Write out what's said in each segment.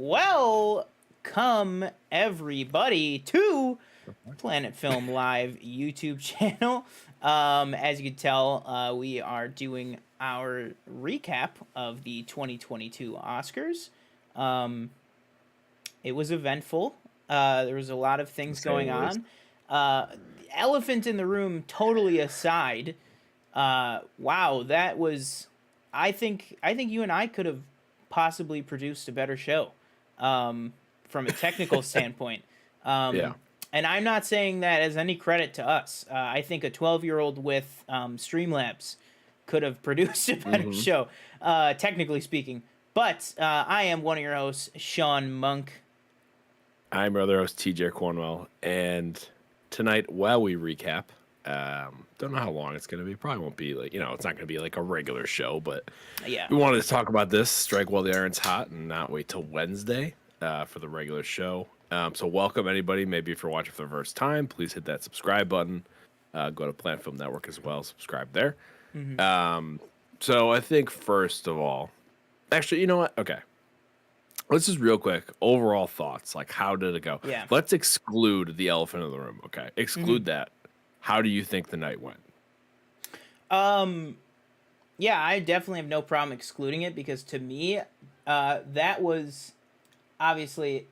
Welcome everybody to Planet Film Live YouTube channel. As you can tell, we are doing our recap of the 2022 Oscars. It was eventful. There was a lot of things going on. Elephant in the room, totally aside. Wow, that was. I think you and I could have possibly produced a better show, from a technical standpoint. Yeah. And I'm not saying that as any credit to us. I think a 12-year-old with Streamlabs could have produced a better hmm show, technically speaking. But I am one of your hosts, Sean Monk. I'm your other host, TJ Cornwell, and tonight, while we recap, don't know how long it's going to be. Probably won't be it's not going to be like a regular show, but Yeah. we wanted to talk about this, strike while the iron's hot, and not wait till Wednesday for the regular show. So welcome anybody. Maybe if you're watching for the first time, please hit that subscribe button. Go to Plant Film Network as well. Subscribe there. So I think first of all, actually, you know what? Okay. Let's just real quick, overall thoughts. Like, how did it go? Yeah. Let's exclude the elephant in the room. Okay. Exclude that. How do you think the night went? Yeah, I definitely have no problem excluding it because to me, that was obviously.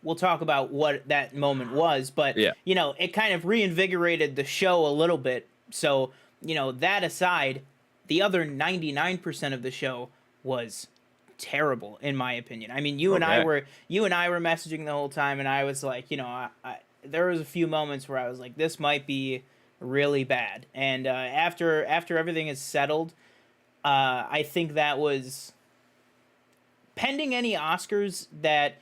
We'll talk about what that moment was, but Yeah. it kind of reinvigorated the show a little bit. So, that aside, the other 99% of the show was terrible in my opinion. I mean, you and I Okay. were messaging the whole time, and I was like, there was a few moments where I was like, this might be really bad. And after everything is settled, I think that was pending any Oscars that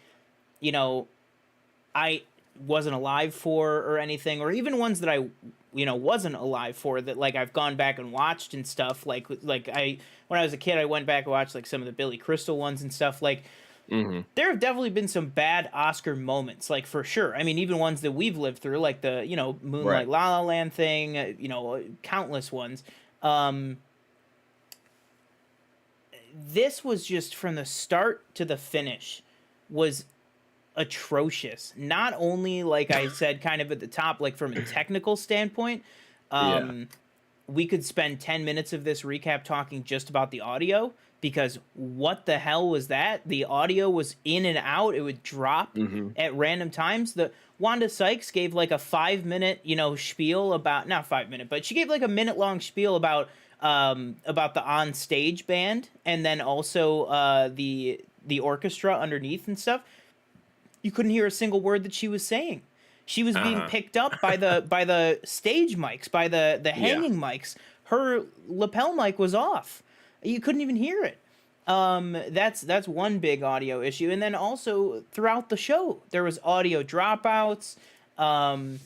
I wasn't alive for or anything, or even ones that I wasn't alive for that like I've gone back and watched and stuff. Like when I was a kid, I went back and watched like some of the Billy Crystal ones and stuff. Like hmm there have definitely been some bad Oscar moments, like for sure. I mean, even ones that we've lived through, like the Right. Moonlight La La Land thing, countless ones. Um, this was just from the start to the finish was atrocious. Not only, like I said, kind of at the top, like from a technical standpoint, Yeah. um, we could spend 10 minutes of this recap talking just about the audio because what the hell was that? The audio was in and out. It would drop hmm at random times. The Wanda Sykes gave like a 5 minute, spiel about not 5 minute, but she gave like a minute long spiel about the on stage band and then also the orchestra underneath and stuff. You couldn't hear a single word that she was saying. She was being Uh-huh. picked up by the stage mics, by the Yeah. hanging mics. Her lapel mic was off. You couldn't even hear it. That's one big audio issue, and then also throughout the show there was audio dropouts. Um,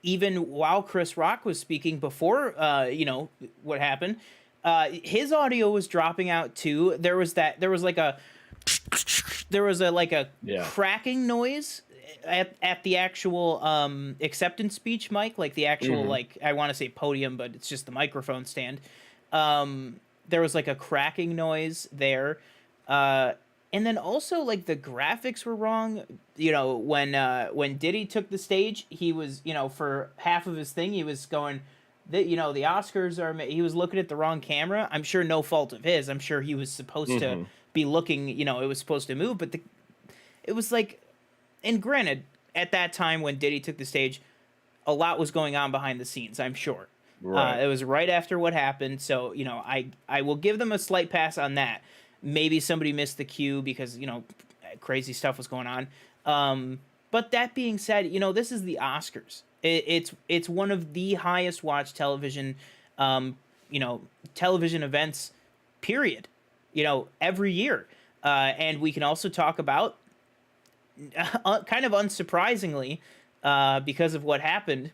Even while Chris Rock was speaking before, what happened, his audio was dropping out too. There was a like a Yeah. cracking noise at the actual acceptance speech mic, like the actual hmm like I want to say podium, but it's just the microphone stand. There was like a cracking noise there. And then also like the graphics were wrong. When Diddy took the stage, he was, for half of his thing, he was going the Oscars are he was looking at the wrong camera. I'm sure no fault of his. I'm sure he was supposed to hmm be looking, it was supposed to move, but it was like, and granted, at that time when Diddy took the stage, a lot was going on behind the scenes, I'm sure. Right. It was right after what happened, so I will give them a slight pass on that. Maybe somebody missed the cue because crazy stuff was going on. But that being said, this is the Oscars. It's one of the highest watched um, television events, period. Every year, and we can also talk about, kind of unsurprisingly, because of what happened,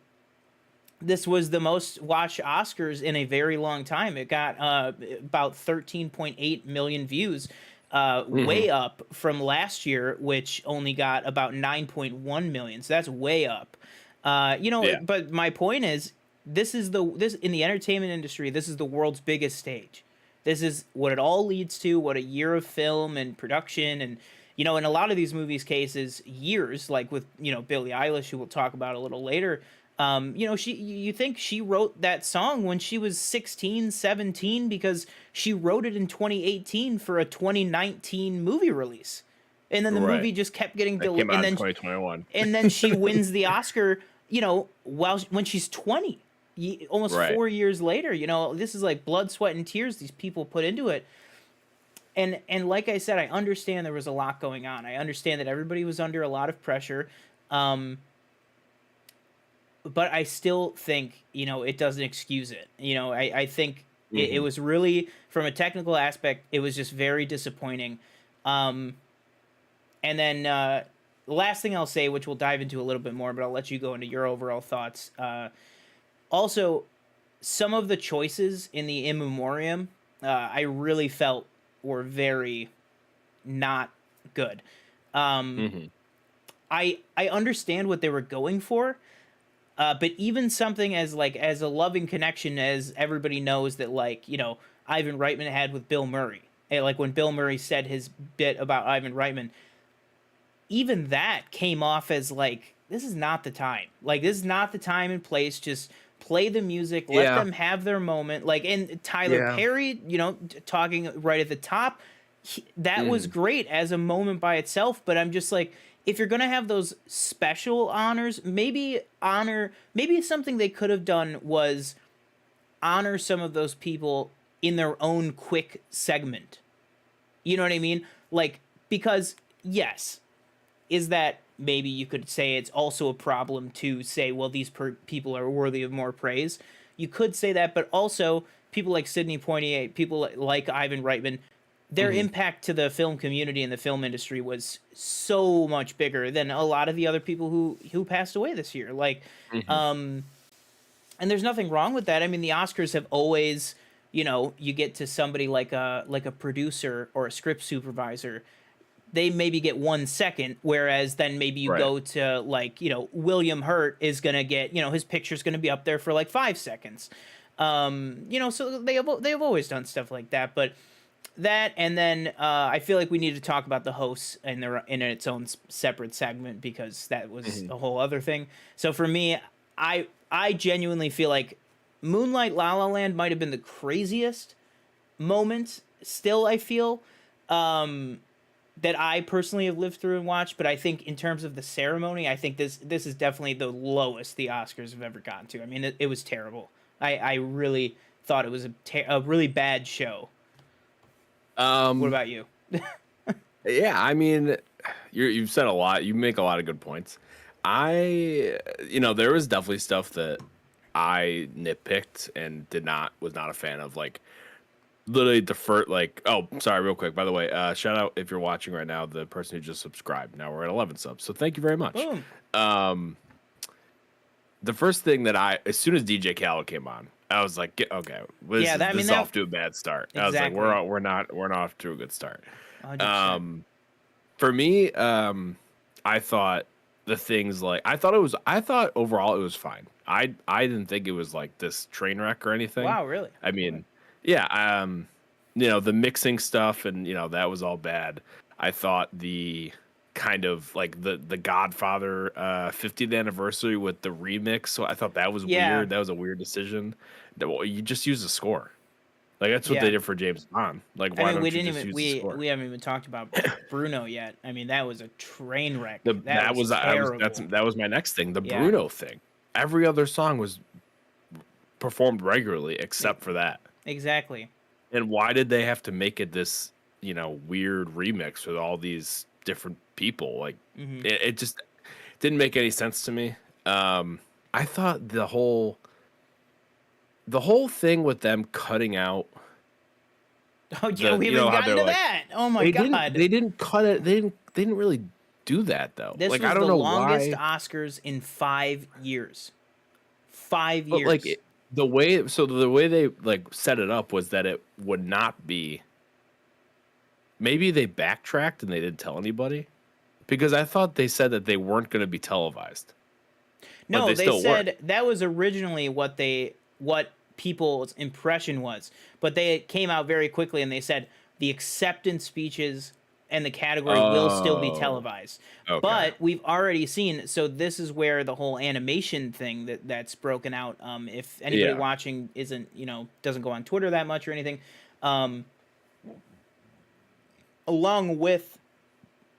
this was the most watched Oscars in a very long time. It got about 13.8 million views, hmm way up from last year, which only got about 9.1 million. So that's way up. Yeah. But my point is, this in the entertainment industry, this is the world's biggest stage. This is what it all leads to, what a year of film and production and in a lot of these movies cases, years, like with, Billie Eilish, who we'll talk about a little later. You think she wrote that song when she was 16, 17 because she wrote it in 2018 for a 2019 movie release. And then the Right. movie just kept getting That delayed, came out in 2021. and then she wins the Oscar, when she's 20, almost Right. 4 years later. This is like blood, sweat, and tears these people put into it. And like I said, I understand there was a lot going on. I understand that everybody was under a lot of pressure. Um, but I still think, it doesn't excuse it. I think it Hmm. was really, from a technical aspect, it was just very disappointing. Um, and then the last thing I'll say, which we'll dive into a little bit more, but I'll let you go into your overall thoughts. Also, some of the choices in the in memoriam, I really felt were very not good. Um, Hmm. I understand what they were going for, but even something as a loving connection as everybody knows that Ivan Reitman had with Bill Murray, and like when Bill Murray said his bit about Ivan Reitman, even that came off as like this is not the time. Like this is not the time and place. Just play the music, let Yeah. them have their moment. Like and Tyler Yeah. Perry, talking right at the top, that was Hmm. great as a moment by itself. But I'm just like, if you're gonna have those special honors, maybe something they could have done was honor some of those people in their own quick segment. You know what I mean? Like because yes, is that maybe you could say it's also a problem to say, well, these people are worthy of more praise. You could say that, but also people like Sidney Poitier, people like Ivan Reitman, their Hmm. impact to the film community and the film industry was so much bigger than a lot of the other people who passed away this year. Hmm. Um, and there's nothing wrong with that. I mean, the Oscars have always, you get to somebody like a producer or a script supervisor, they maybe get 1 second, whereas then maybe you Right. go to William Hurt is gonna get his picture's gonna be up there for like 5 seconds. So they have always done stuff like that, but that and then I feel like we need to talk about the hosts in its own separate segment because that was Hmm. a whole other thing. So for me, I genuinely feel like Moonlight La La Land might have been the craziest moment. Still, I feel. Um, that I personally have lived through and watched, but I think in terms of the ceremony, I think this is definitely the lowest the Oscars have ever gotten to. I mean, it was terrible. I really thought it was a really bad show. What Um. about you? Yeah. I mean, you've said a lot. You make a lot of good points. There was definitely stuff that I nitpicked and was not a fan of. Like, literally oh, sorry, real quick, by the way, shout out if you're watching right now, the person who just subscribed. Now we're at 11 subs, so thank you very much. Boom. um the first thing that as soon as DJ Khaled came on, I was like, okay, Yeah, this is that off to a bad start. I was like, exactly. we're not off to a good start. 100%. um for me, I thought I thought overall it was fine. I didn't think it was like this train wreck or anything. Wow, really? I Okay. mean, yeah, the mixing stuff and that was all bad. I thought the kind of like the Godfather 50th anniversary with the remix, so I thought that was Yeah, weird. That was a weird decision. Well, you just use the score. Like that's what they yeah. did for James Bond. Like I why mean, we don't you didn't just even use the score? we haven't even talked about Bruno yet. I mean, that was a train wreck. The That was terrible. that was my next thing. The Yeah, Bruno thing. Every other song was performed regularly e- except for that. exactly. And why did they have to make it this, weird remix with all these different people? Like Hmm. it just didn't make any sense to me. I thought the whole thing with them cutting out Oh yeah, we haven't even how gotten they're to like that. Oh my god. they didn't cut it. They didn't really do that though. This Like I was don't the know longest why. Oscars in 5 years. Five But like years. the way they like set it up was that it would not be. Maybe they backtracked and they didn't tell anybody because I thought they said that they weren't going to be televised, but No, they they still were. said that was originally what people's impression was. But they came out very quickly and they said the acceptance speeches and the category will still be Oh, televised. okay. But we've already seen, so this is where the whole animation thing that's broken out. If anybody Yeah. watching isn't, doesn't go on Twitter that much or anything, um, along with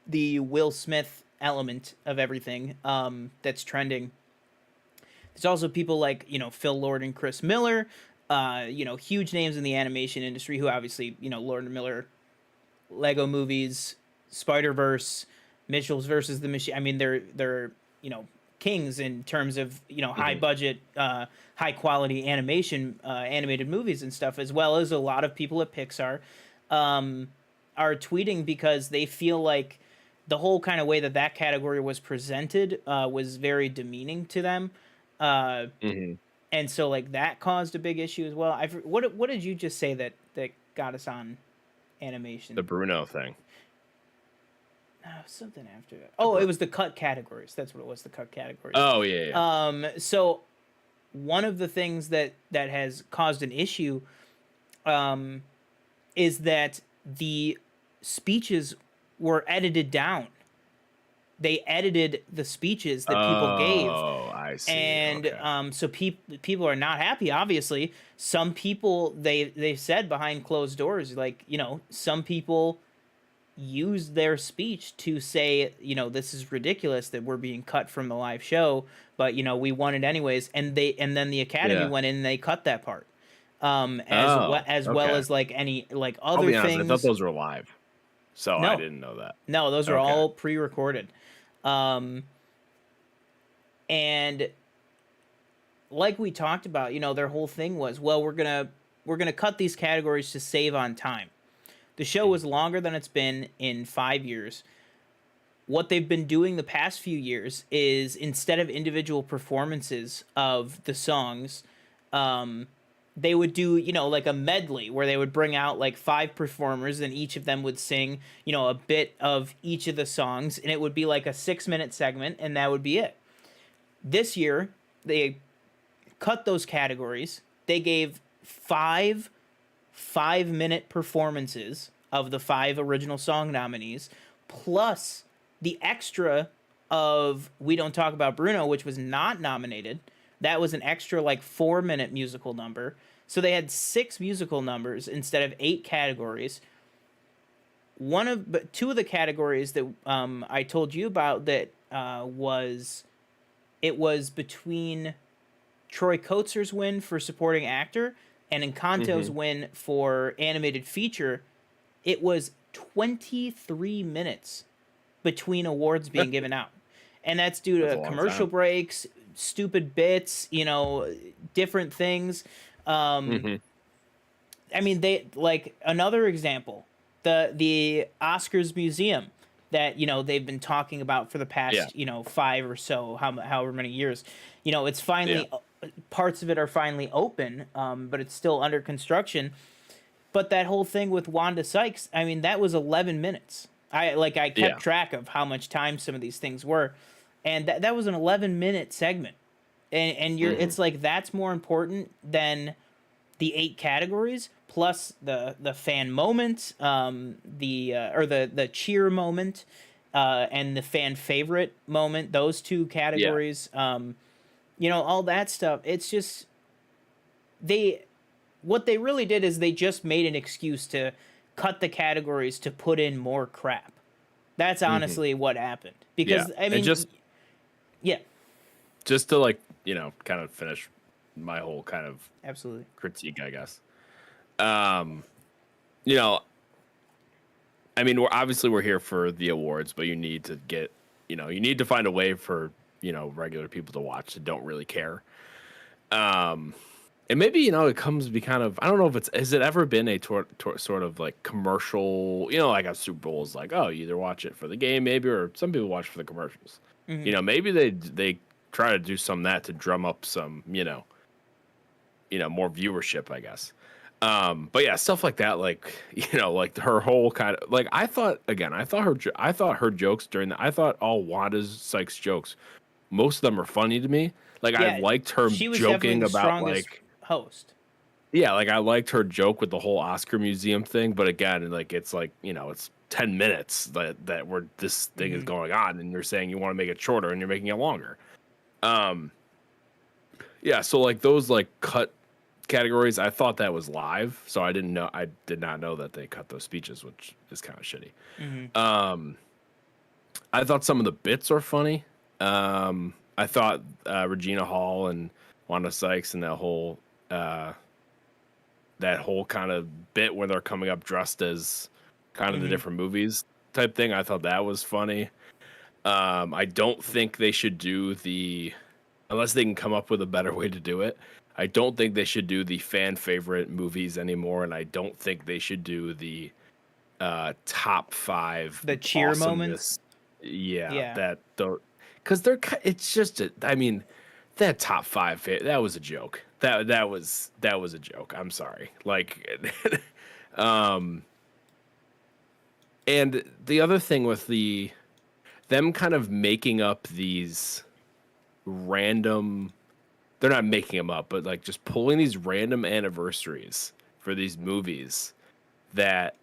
the Will Smith element of everything that's trending, there's also people like, Phil Lord and Chris Miller, huge names in the animation industry who obviously, Lord and Miller, Lego movies, Spider Verse, Mitchell's versus the Machine. I mean, they're kings in terms of high Hmm. budget, high quality animation, animated movies and stuff, as well as a lot of people at Pixar um, are tweeting because they feel like the whole kind of way that category was presented was very demeaning to them. Uh, Hmm. and so like that caused a big issue as well. What did you just say that got us on The animation? Bruno thing. No, something after that. The Oh, it Bru- was the cut categories. That's what it was. The cut categories. oh yeah, yeah. So one of the things that has caused an issue, um, is that the speeches were edited down. They edited the speeches that people gave, Oh, I see. and Okay. so people are not happy. Obviously, some people they said behind closed doors, like some people used their speech to say, this is ridiculous that we're being cut from the live show, but we won it anyways. And then the Academy Yeah. went in and they cut that part, Oh, as well okay. as like any like I'll other be honest. I thought things. those were live, so I No, didn't know that. no, those are Okay. all pre-recorded. Um, and like we talked about, their whole thing was, well, we're gonna cut these categories to save on time. The show was longer than it's been in 5 years. What they've been doing the past few years is instead of individual performances of the songs, um, they would do like a medley where they would bring out like five performers and each of them would sing a bit of each of the songs, and it would be like a 6 minute segment and that would be it. This year they cut those categories. They gave 5 minute performances of the five original song nominees, plus the extra of We Don't Talk About Bruno, which was not nominated. That was an extra like 4 minute musical number. So they had six musical numbers instead of eight categories. But two of the categories that I told you about that it was between Troy Kotzer's win for supporting actor and Encanto's Hmm. win for animated feature. It was 23 minutes between awards being given out. And that's due That's to a long commercial time. breaks, stupid bits, different things. Um, Hmm. I mean, they like another example, the Oscars Museum that they've been talking about for the Yeah. past five or so however many years. It's Yeah. finally parts of it are finally open, but it's still under construction. But that whole thing with Wanda Sykes, I mean, that was 11 minutes. I kept Yeah. track of how much time some of these things were, and that was an 11-minute segment. And Hmm. it's like that's more important than the eight categories plus the fan moment, the or the cheer moment, and the fan favorite moment. Those two Yeah. categories, all that stuff. It's just they what they really did is they just made an excuse to cut the categories to put in more crap. That's Hmm. honestly what happened. Yeah. Because I And mean, just yeah, just to like kind of finish my whole kind of absolutely. critique, I guess. Um, you know, I mean, we're here for the awards, but you need to get, you need to find a way for regular people to watch that don't really care. Um, and maybe it comes to be kind of, I don't know if it's, has it ever been a sort of like commercial, like a Super Bowl is like, oh, you either watch it for the game maybe, or some people watch for the commercials. Hmm. Maybe they try to do some of that to drum up some more viewership, I guess. But yeah, stuff like that, like like her whole kind of like, I thought her jokes I thought all Wanda's Sykes jokes, most of them are funny to me. Like I Yeah, liked her she was definitely joking the about strongest like, host. Yeah, like, I liked her joke with the whole Oscar museum thing, but again, like, it's like, it's 10 minutes that where this thing is Hmm. going on, and you're saying you wanna make it shorter, and you're making it longer. Um, yeah, so, like, those, like, cut categories, I thought that was live, so I did not know that they cut those speeches, which is kinda shitty. Hmm. Um, I thought some of the bits are funny. I thought, Regina Hall and Wanda Sykes and uh that whole kind of bit where they're coming up dressed as kind of the Hmm. different movies type thing. I thought that was funny. I don't think they should do unless they can come up with a better way to do it. I don't think they should do the fan favorite movies anymore, and I don't think they should do the top five The cheer moments. awesomeness. Yeah, Yeah. that though, because it's just I mean, that top five that was a joke. That was a joke. I'm sorry. Like, um, and the other thing with them kind of making up these random, they're not making them up, but like just pulling these random anniversaries for these movies that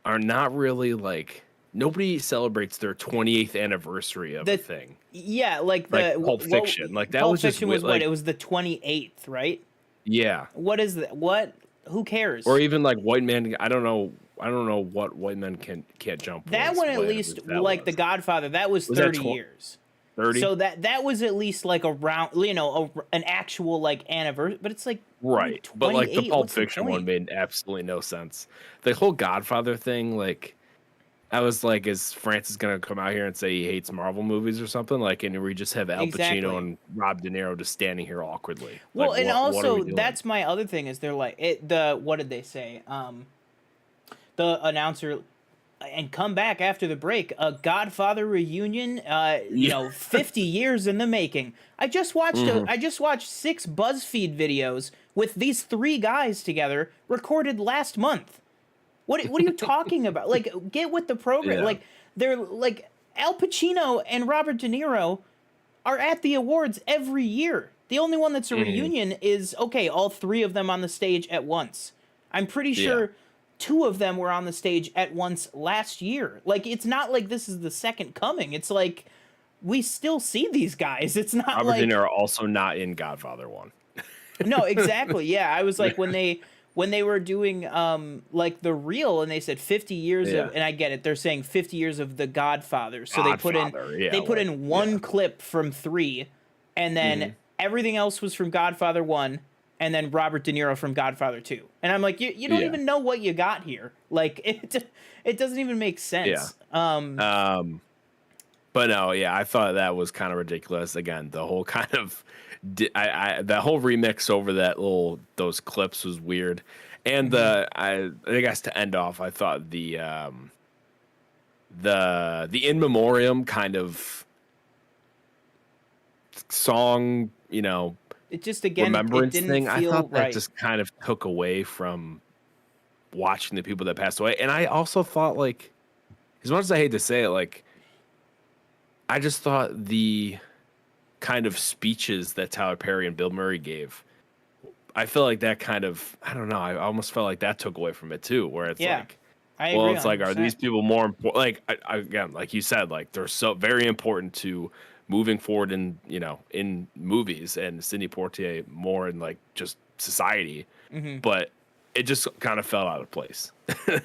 are not really like, nobody celebrates their 28th anniversary of a The thing. Yeah, like Like Pulp Fiction. Like that Pulp was just Fiction was what? like, It was the 28th, right? yeah. What is that? What? Who Or cares? even like White Man. I don't know what White Men Can't Jump That was. one at What least, anniversary that like The was. Godfather, that was Was that 30 years. 30? So that was at least like around, an actual like anniversary. But it's like, dude, Right. But like the 28. Pulp What's the Fiction one point? made absolutely no sense. The whole Godfather thing, like, I was like, is Francis gonna come out here and say he hates Marvel movies or something? Like, and we just have Al Pacino Exactly. and Rob De Niro just standing here awkwardly. Like, Well, and what are we also doing? that's my other thing is they're like the what did they say? The announcer and come back after the break. A Godfather reunion. Yeah. 50 years in the making. Hmm. I just watched 6 BuzzFeed videos with these 3 guys together recorded last month. What are you talking about? Like, get with the program. Yeah. Like, they're like Al Pacino and Robert De Niro are at the awards every year. The only one that's a Hmm. reunion is okay, all 3 of them on the stage at once. I'm pretty Yeah. sure 2 of them were on the stage at once last year. Like, it's not like this is the second coming. It's like we still see these guys. It's not Robert De like Niro also not in Godfather one. no, exactly. Yeah, I was like when they were doing like the reel and they said 50 years of, Yeah. and I get it. They're saying 50 years of The Godfather. So Godfather. Yeah. they put Like, in yeah. one clip from 3 and then Hmm. everything else was from Godfather 1 and then Robert De Niro from Godfather 2. And I'm like, you don't Yeah. even know what you got here. Like it doesn't even make Yeah. sense. Um, but no, yeah, I thought that was kind of ridiculous. Again, the whole kind of, that whole remix over those clips was weird. And Mhm. I guess to end off, I thought the in memoriam kind of song, It just again it remembrance didn't thing, I feel thought that right. just kind of took away from watching the people that passed away. And I also thought, like, as much as I hate to say it, like, I just thought the kind of speeches that Tyler Perry and Bill Murray gave, I feel like that kind of, I don't know, I almost felt like that took away from it too, where it's Yeah. like, I well, agree it's like, are 100%. these people more important? Like, again, like you said, like, they're so very important to moving forward in movies, and Sidney Poitier more in like just society, Mhm. but it just kind of fell out of place.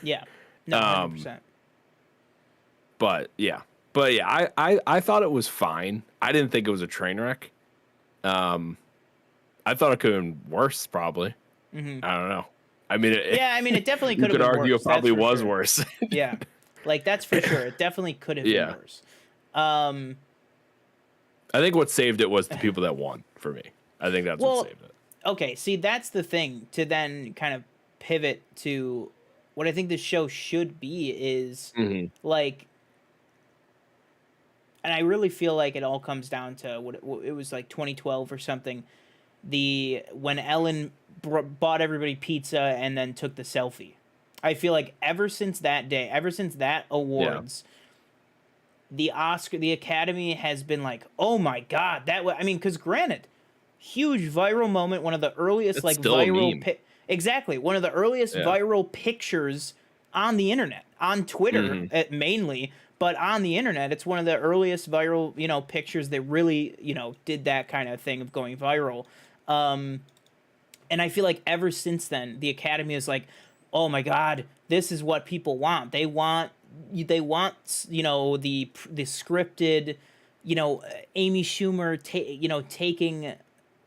Yeah. No, Um, 100%. but yeah, I thought it was fine. I didn't think it was a train wreck. Um, I thought it could have been worse, probably. Mhm. I don't know. I mean, Yeah, I mean, it definitely you could have could been argue it worse. That's probably for was sure. worse. Yeah, like that's for sure. It definitely could have been Yeah, worse. Um, I think what saved it was the people that won for me. I think that's what well, saved it. okay. See, that's the thing. To then kind of pivot to what I think this show should be is Hmm. like, and I really feel like it all comes down to what it was like 2012 or something. The when Ellen bought everybody pizza and then took the selfie. I feel like ever since that day, ever since that Yeah, awards, the Academy has been like, oh my god, I mean, because granted, huge viral moment, one of the earliest it's like still a viral meme. exactly, one of the earliest Yeah. viral pictures on the internet, on Twitter Hmm. mainly, but on the internet, it's one of the earliest viral, pictures that really, did that kind of thing of going viral. Um, and I feel like ever since then, the Academy is like, oh my God, this is what people want. They want the scripted, Amy Schumer, taking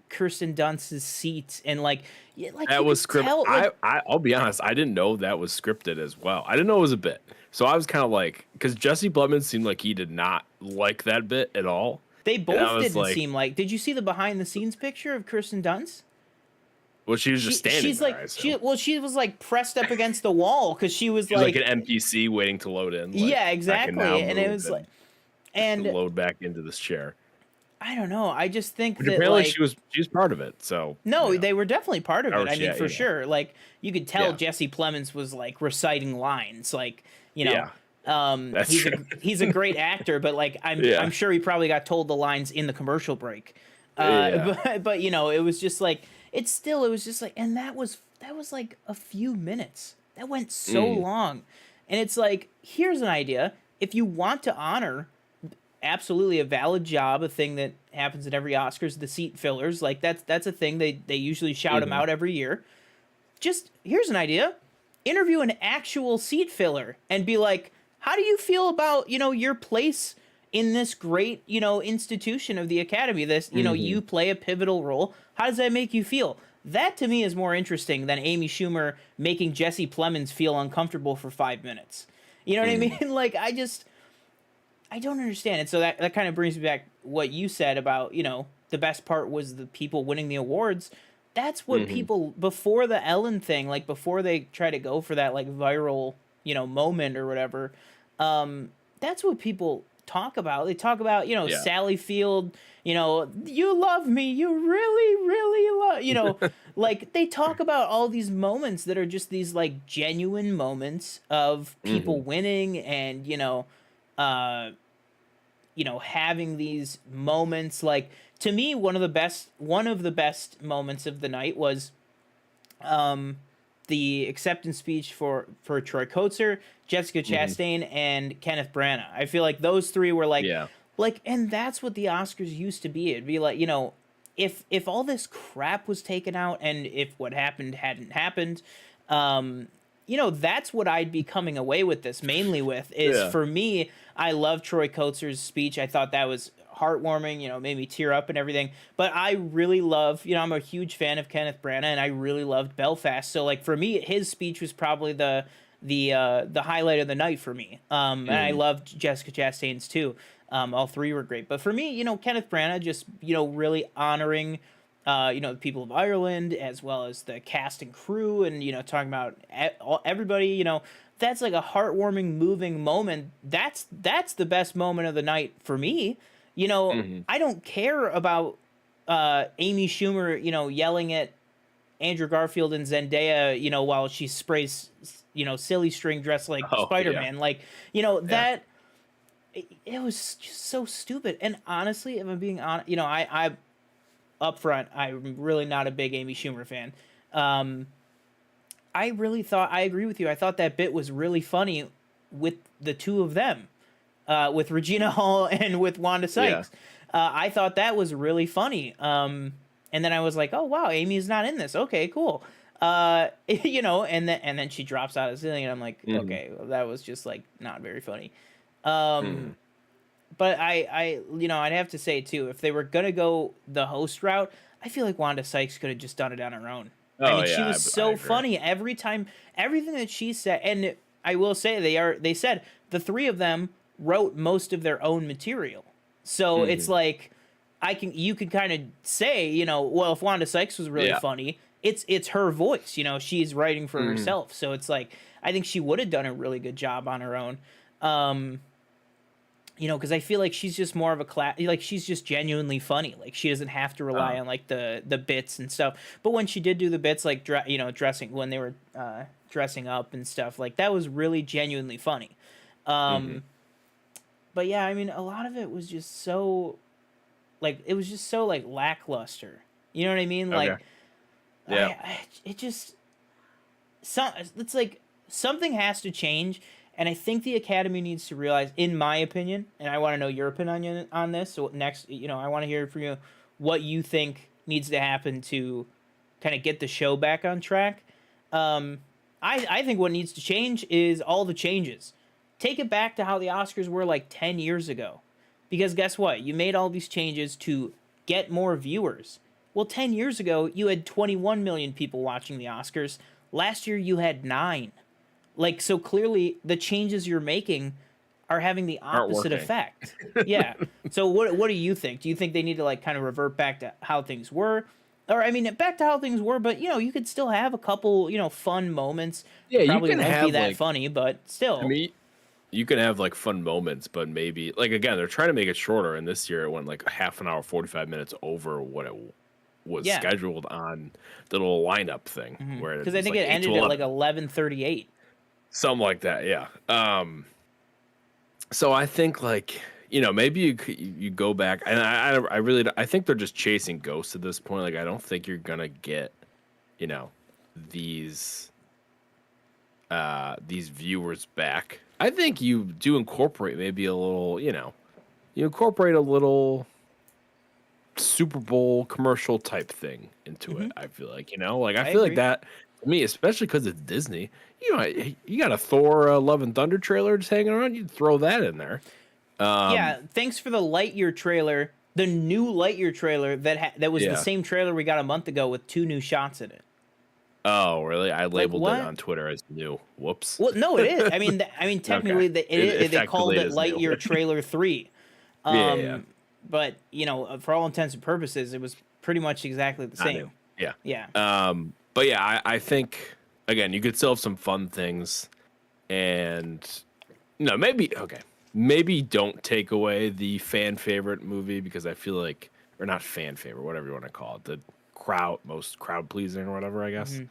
Kirsten Dunst's seat, and like, yeah, like That you was could script. tell, like I'll be honest. I didn't know that was scripted as well. I didn't know it was a bit. So I was kind of like, because Jesse Plemons seemed like he did not like that bit at all, they and I both was didn't like, seem like. Did you see the behind the scenes picture of Kirsten Dunst? well, she was just standing She's there. like I assume she was like pressed up against the wall because she was she was like an like, NPC waiting to load in. Like yeah, I can now exactly, and it move was like, and and load back into this chair. I don't know, I just think Which that apparently like, she's part of it. So no, they were definitely part of it. or I she, mean, for sure. Like you could tell yeah, Jesse Plemons was like reciting lines. Like, you know, yeah, that's he's a true. great actor, but like I'm Yeah, sure he probably got told the lines in the commercial break. yeah. But it was just like, it was just like, and that was like a few minutes. That went so Mm, long. And it's like, here's an idea. If you want to honor absolutely a valid job, a thing that happens at every Oscars, the seat fillers, like that's a thing they usually shout them hmm. out every year. Just here's an idea: interview an actual seat filler and be like, how do you feel about your place in this great institution of the Academy? This Hmm. you play a pivotal role. How does that make you feel? That to me is more interesting than Amy Schumer making Jesse Plemons feel uncomfortable for 5 minutes. You know what I mean? Hmm. Like I don't understand. And so that kind of brings me back what you said about, the best part was the people winning the awards. That's what Hmm. people before the Ellen thing, like before they try to go for that like viral, moment or whatever. Um that's what people talk about. They talk about, Yeah. Sally Field, you love me, you really really love, like they talk about all these moments that are just these like genuine moments of people Hmm. winning and, uh having these moments. Like to me, one of the best moments of the night was um the acceptance speech for Troy Kotzer, Jessica Hmm. Chastain, and Kenneth Branagh. I feel like those three were Yeah. and that's what the Oscars used to be. It'd be like, if all this crap was taken out and if what happened hadn't happened, um, that's what I'd be coming away with this mainly with is Yeah. for me, I love Troy Kotzer's speech. I thought that was heartwarming, made me tear up and everything. But I really love, I'm a huge fan of Kenneth Branagh and I really loved Belfast. So like for me, his speech was probably the highlight of the night for me. And I Hmm. loved Jessica Chastain's too. All three were great. But for me, Kenneth Branagh just, really honoring, the people of Ireland as well as the cast and crew, and talking about everybody. That's like a heartwarming, moving moment. That's the best moment of the night for me. Hmm. I don't care about Amy Schumer, yelling at Andrew Garfield and Zendaya, while she sprays, silly string dressed like Oh Spider yeah. Man. Like, Yeah. that it was just so stupid. And honestly, if I'm being honest, I up front, I'm really not a big Amy Schumer fan. Um, I really thought I agree with you. I thought that bit was really funny with the two of them, with Regina Hall and with Wanda Yeah. Sykes. I thought that was really funny. And then I was like, oh wow, Amy's not in this. Okay, cool. And then she drops out of the ceiling, and I'm like, Hmm. okay, well, that was just like not very funny. Um, Hmm. but I'd have to say too, if they were gonna go the host route, I feel like Wanda Sykes could have just done it on her own. I Oh mean, she yeah. was I so agree. funny every time, everything that she said. And I will say they said the three of them wrote most of their own material. So it's Hmm. like you could kind of say, well, if Wanda Sykes was really Yeah. funny, it's her voice. She's writing for Hmm. herself. So it's like I think she would have done a really good job on her own. Um, because I feel like she's just more of a class. Like she's just genuinely funny. Like she doesn't have to rely Uh, on like the bits and stuff. But when she did do the bits, like dressing when they were dressing up and stuff, like that was really genuinely funny. hmm. Um, but yeah, I mean, a lot of it was just so like it was just so like lackluster. You know what I mean? Okay. Like Yeah. it just. it's like something has to change, and I think the Academy needs to realize, in my opinion, and I want to know your opinion on this. So next, I want to hear from you what you think needs to happen to kind of get the show back on track. Um, I think what needs to change is all the changes. Take it back to how the Oscars were like 10 years ago. Because guess what? You made all these changes to get more viewers. Well, 10 years ago, you had 21 million people watching the Oscars. Last year, you had 9. Like, so clearly, the changes you're making are having the Aren't opposite working. effect. Yeah. So what do you think? Do you think they need to like kind of revert back to how things were? Or I mean, back to how things were, but you could still have a couple, fun moments. Yeah, you Probably can won't be have that like, funny, but I still. mean, you can have like fun moments, but maybe like again, they're trying to make it shorter, and this year it went like a half an hour, 45 minutes over what it was Yeah. scheduled on the little lineup thing, where it Because I was think like it 8 to ended at like 11, 11:38. something like that. Yeah. So I think like maybe you go back, and I really I think they're just chasing ghosts at this point. Like I don't think you're gonna get you know these these viewers back. I think you do incorporate maybe a little, you incorporate a little Super Bowl commercial type thing into it. Hmm. I feel like, like I I feel like agree. that to me, especially because it's Disney. You got a Thor Love and Thunder trailer just hanging around. You throw that in there. Um, Yeah, thanks for the Lightyear trailer, the new Lightyear trailer that was the yeah. same trailer we got a month ago with 2 new shots in it. Oh, really? I Like labeled it what? on Twitter as new. Whoops. Well, no, it is. I mean, Okay. technically, they Effectively called it it is new. Lightyear Trailer 3. Yeah, yeah. But for all intents and purposes, it was pretty much exactly the Not new. same. Yeah. Yeah. But yeah, I think again you could still have some fun things, and no, maybe okay, maybe don't take away the fan favorite movie because I feel like, or not fan favorite, whatever you want to call it, the most crowd pleasing or whatever, I guess. Hmm.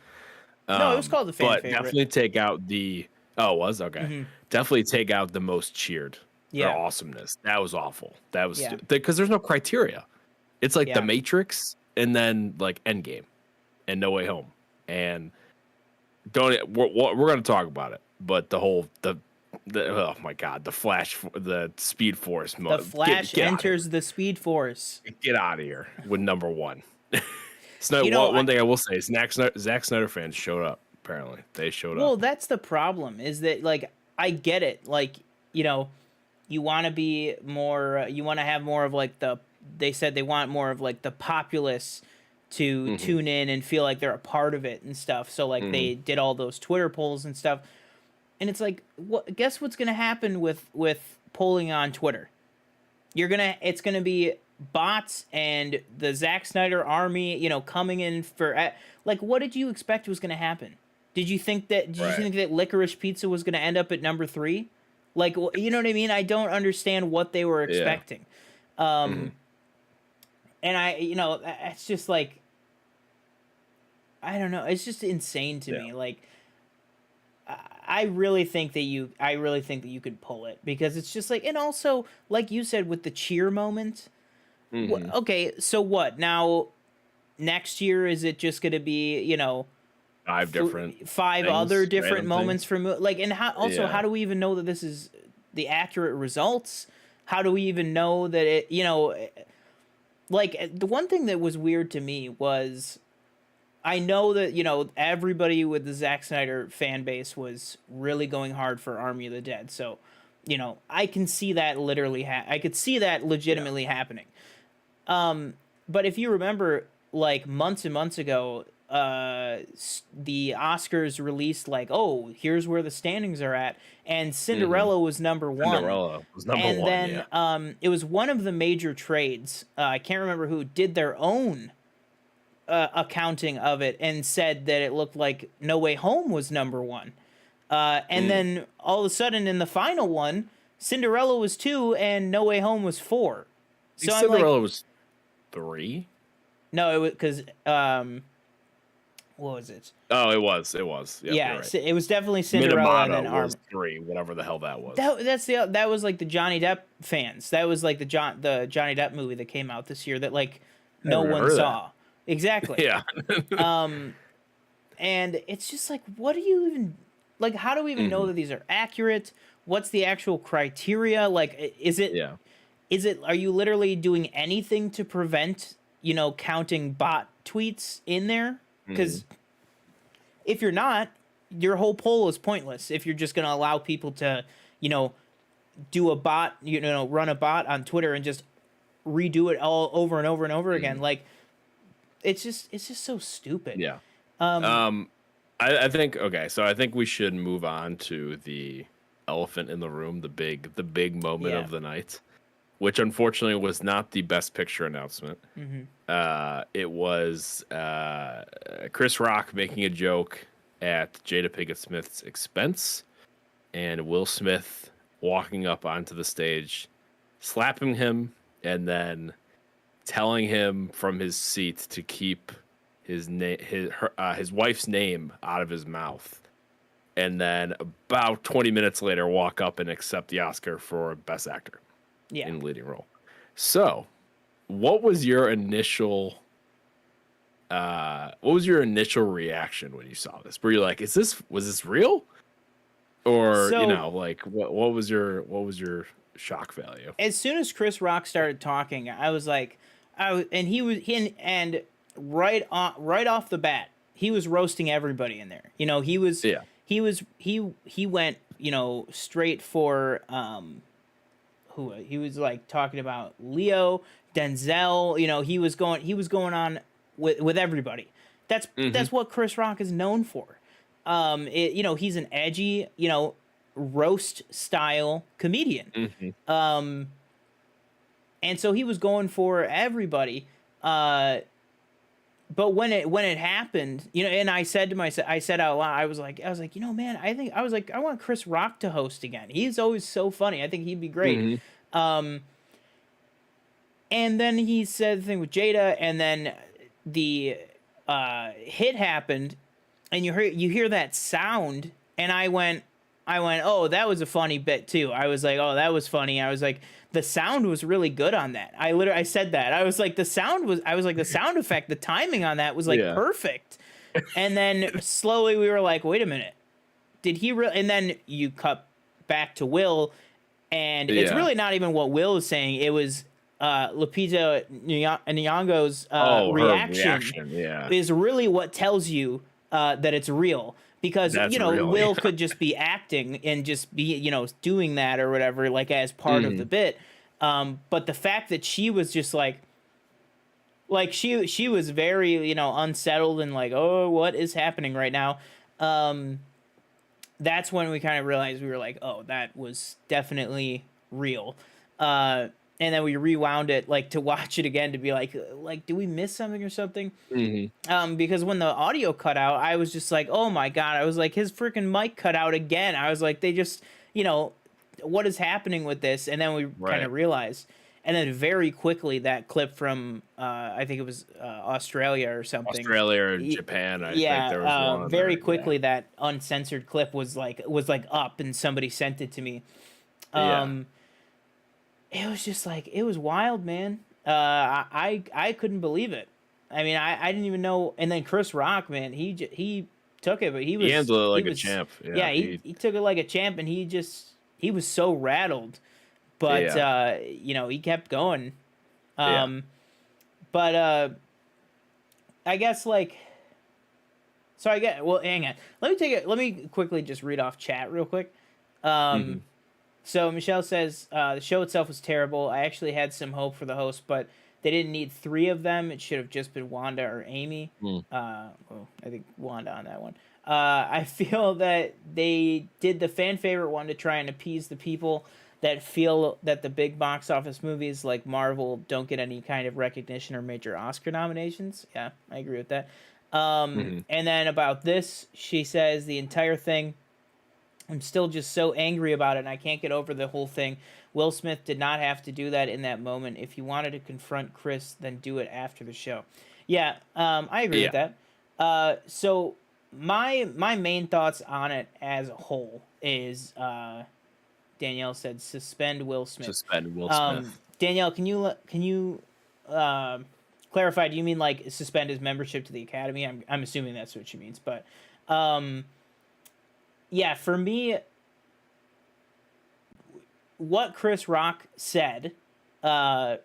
No, it was called the fan But favorite. definitely take out the oh, it was okay. Hmm. Definitely take out the most cheered or Yeah. awesomeness. That was awful. That was Yeah. because there's no criteria. It's like The Yeah. Matrix and then like Endgame and No Way Home. And don't we're going to talk about it, but the oh my god, the Speed Force The mode. Flash Get out of enters the Speed Force. here. Get out of here with number 1. So You know, one thing I will say is Zack Snyder fans showed up. Apparently, they showed well, up. that's the problem is that like I get it. Like, you know, you want to be more you want to have more of like they said they want more of like the populace to Hmm. tune in and feel like they're a part of it and stuff. So like Hmm. they did all those Twitter polls and stuff. And it's like, what? Guess what's gonna happen with polling on Twitter? It's gonna be bots and the Zack Snyder army, coming in for like, what did you expect was gonna happen? Did you Right. think that Licorice Pizza was gonna end up at number 3? Like, you know what I mean? I don't understand what they were Yeah. expecting. Um, Hmm. and it's just like, I don't know. It's just insane to Yeah. me. Like, I really think that you could pull it because it's just like, and also like you said with the cheer moment. Hmm. Okay, so what now? Next year is it just going to be 5 different five other things, different random moments things. from like, and how Yeah. do we even know that this is the accurate results? How do we even know that like the one thing that was weird to me was I know that everybody with the Zack Snyder fan base was really going hard for Army of the Dead. So, I can see that literally. I could see that Yeah. legitimately happening. But if you remember, like months and months ago, the Oscars released like, oh, here's where the standings are at, and Hmm. Cinderella was number 1. Cinderella was number And 1. then Yeah. it was one of the major trades. I can't remember who did their own accounting of it and said that it looked like No Way Home was number 1. And Mm. then all of a sudden in the final one, Cinderella was 2 and No Way Home was 4. I think So I'm like, Cinderella was 3. no, it was because what was it? Oh, it was. It was. Yep, you're Yeah, right. it was definitely Cinderella and Minamata then was Arm. 3, whatever the hell that was. That was like the Johnny Depp fans. That was like the Johnny Depp movie that came out this year that like no Never even one heard of that. saw. Exactly. Yeah. Um, and it's just like, what do you even like? How do we even know Hmm. that these are accurate? What's the actual criteria? Like, is it Yeah. are you literally doing anything to prevent, counting bot tweets in there? Hmm. Because if you're not, your whole poll is pointless if you're just going to allow people to, you know, do a bot, run a bot on Twitter and just redo it all over and over and over again. Hmm. Like, it's just so stupid. Yeah. Um, Um, I think okay, so I think we should move on to the elephant in the room, the big moment yeah. of the night, which unfortunately was not the best picture announcement. Hmm. It was Chris Rock making a joke at Jada Pinkett Smith's expense, and Will Smith walking up onto the stage, slapping him, and then telling him from his seat to keep his wife's name out of his mouth, and then about 20 minutes later walk up and accept the Oscar for Best Actor Yeah. in leading role. So, what was your initial reaction when you saw this? Were you like, was this real? Or, So like what was your shock value? as soon as Chris Rock started talking, I was like, and and right off the bat, he was roasting everybody in there. Yeah. He went, straight for who he was like talking about Leo, Denzel. He was going on with everybody. Hmm. That's what Chris Rock is known for. He's an edgy, roast style comedian. Hmm. Um, and so he was going for everybody. But when it happened, and I said to myself, I said out loud, I was like, man, I want Chris Rock to host again. He's always so funny. I think he'd be great. Hmm. Um, and then he said the thing with Jada, and then the hit happened, and you hear that sound, and I went, oh, that was a funny bit too. I was like, oh, that was funny. I was like, the sound was really good on that. I said that. I was like, the sound effect, the timing on that was like Yeah. perfect. And then slowly we were like, wait a minute, did he really? And then you cut back to Will, and it's Yeah. really not even what Will is saying. It was Lupita Nyong'o's Oh, her reaction reaction. Yeah. is really what tells you that it's real, because That's real. Will could just be acting and just be doing that or whatever, like as part of the Hmm. bit. But the fact that she was just she was very unsettled and like, oh, what is happening right now. um that's when we kind of realized, we were like, oh, that was definitely real. And then we rewound it like to watch it again to be like, do we miss something or something? Hmm. Because when the audio cut out, I was just like, oh my god, I was like, his freaking mic cut out again. I was like, they just, what is happening with this? And then we kind Right. of realized, and then very quickly that clip from I think it was Australia or something. Australia or Japan, I think Yeah, there was one. very Or yeah. quickly that uncensored clip was like up, and somebody sent it to me. Yeah. Um, it was just like, it was wild, man. I couldn't believe it. I mean, I didn't even know. And then Chris Rock, man, he took it, but he He was handled it he like a was champ. Yeah. yeah, he took it like a champ, and he was so rattled, but Yeah. he kept going. Yeah. Um, but I guess like, so I get, well, hang on. Let me quickly just read off chat real quick. Hmm. Um, so Michelle says the show itself was terrible. I actually had some hope for the host, but they didn't need three of them. It should have just been Wanda or Amy. Mm. Well, I think Wanda on that one. I feel that they did the fan favorite one to try and appease the people that feel that the big box office movies like Marvel don't get any kind of recognition or major Oscar nominations. Yeah, I agree with that. Hmm. And then about this, she says the entire thing, I'm still just so angry about it, and I can't get over the whole thing. Will Smith did not have to do that in that moment. If he wanted to confront Chris, then do it after the show. Yeah, I agree with Yeah. that. So my main thoughts on it as a whole is Danielle said suspend Will Smith. Suspend Will Smith. Danielle, can you clarify, do you mean like suspend his membership to the Academy? I'm assuming that's what she means, but um, yeah, for me, what Chris Rock said, uh,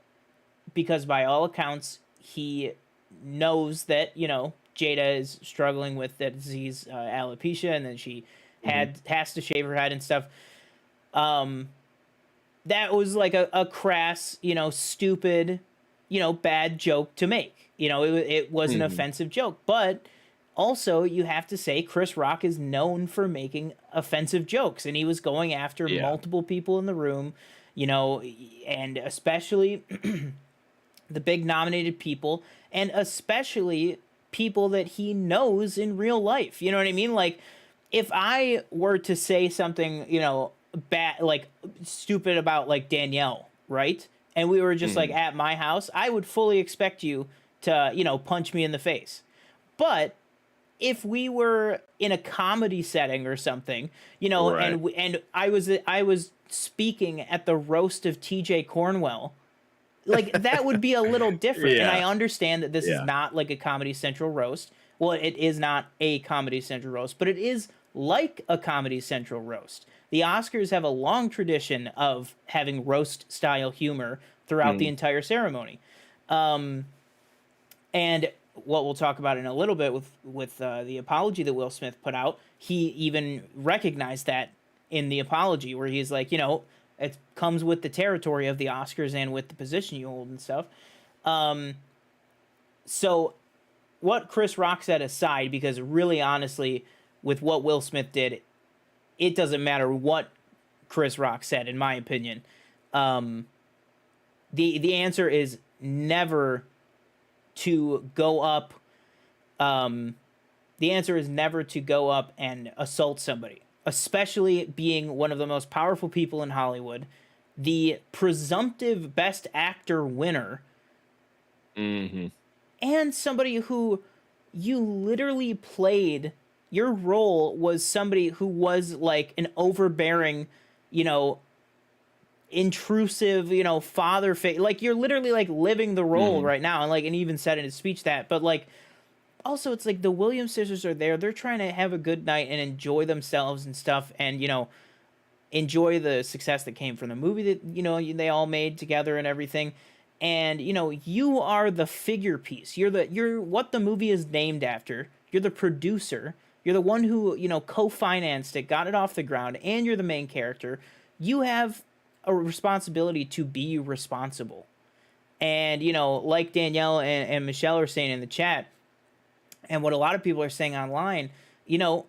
because by all accounts he knows that Jada is struggling with that disease, alopecia, and then she Hmm. has to shave her head and stuff. Um, that was like a crass, stupid, bad joke to make. It was an Hmm. offensive joke, but also you have to say Chris Rock is known for making offensive jokes, and he was going after Yeah. multiple people in the room, you know, and especially the big nominated people, and especially people that he knows in real life. You know what I mean? Like, if I were to say something, bad, like stupid about like Danielle, right? And we were just like Hmm. at my house, I would fully expect you to, punch me in the face. But if we were in a comedy setting or something, Right. and I was speaking at the roast of TJ Cornwell, like that would be a little different. And I Yeah. understand that this is Yeah. not like a Comedy Central roast. Well, it is not a Comedy Central roast, but it is like a Comedy Central roast. The Oscars have a long tradition of having roast style humor throughout the Hmm. entire ceremony. And what we'll talk about in a little bit with the apology that Will Smith put out, he even recognized that in the apology, where he's like, it comes with the territory of the Oscars and with the position you hold and stuff. So what Chris Rock said aside, because really honestly, with what Will Smith did, it doesn't matter what Chris Rock said, in my opinion. Um, the answer is never to go up. Um, the answer is never to go up and assault somebody, especially being one of the most powerful people in Hollywood, the presumptive Best Actor winner, Hmm. and somebody who you literally played. Your role was somebody who was like an overbearing, you know, intrusive, father figure. Like you're literally like living the role Hmm. right now, and he even said in his speech that. But like, also it's like the Williams sisters are there. They're trying to have a good night and enjoy themselves and stuff, and enjoy the success that came from the movie that they all made together and everything. And you are the figure piece. You're what the movie is named after. You're the producer. You're the one who co-financed it, got it off the ground, and you're the main character. You have a responsibility to be responsible. And like Danielle and Michelle are saying in the chat, and what a lot of people are saying online, you know,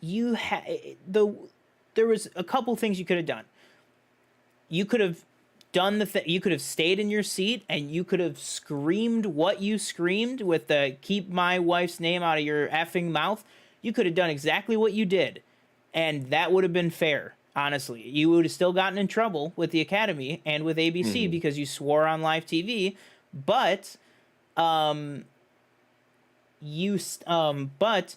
you had the there was a couple things you could have done. You could have done you could have stayed in your seat and you could have screamed what you screamed with the "keep my wife's name out of your effing mouth." You could have done exactly what you did, and that would have been fair. Honestly, you would have still gotten in trouble with the Academy and with ABC Hmm. because you swore on live TV, but um but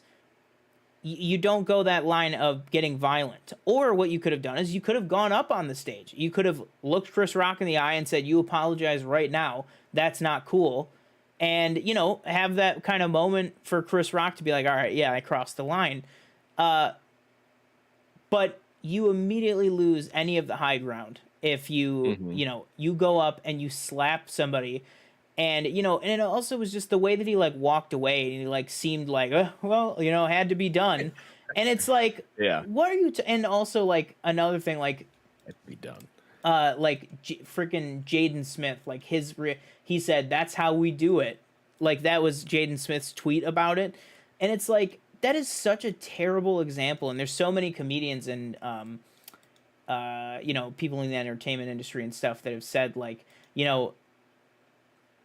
you don't go that line of getting violent. Or what you could have done is you could have gone up on the stage. You could have looked Chris Rock in the eye and said, "You apologize right now. That's not cool." And, have that kind of moment for Chris Rock to be like, "All right, yeah, I crossed the line." Uh, but you immediately lose any of the high ground if Hmm. you go up and you slap somebody. And and it also was just the way that he like walked away, and he like seemed like, well, had to be done. And it's like, Yeah. what are you and also like another thing, like It'd be done. freaking Jaden Smith, like he said that's how we do it. Like that was Jaden Smith's tweet about it. And it's like that is such a terrible example, and there's so many comedians and people in the entertainment industry and stuff that have said like,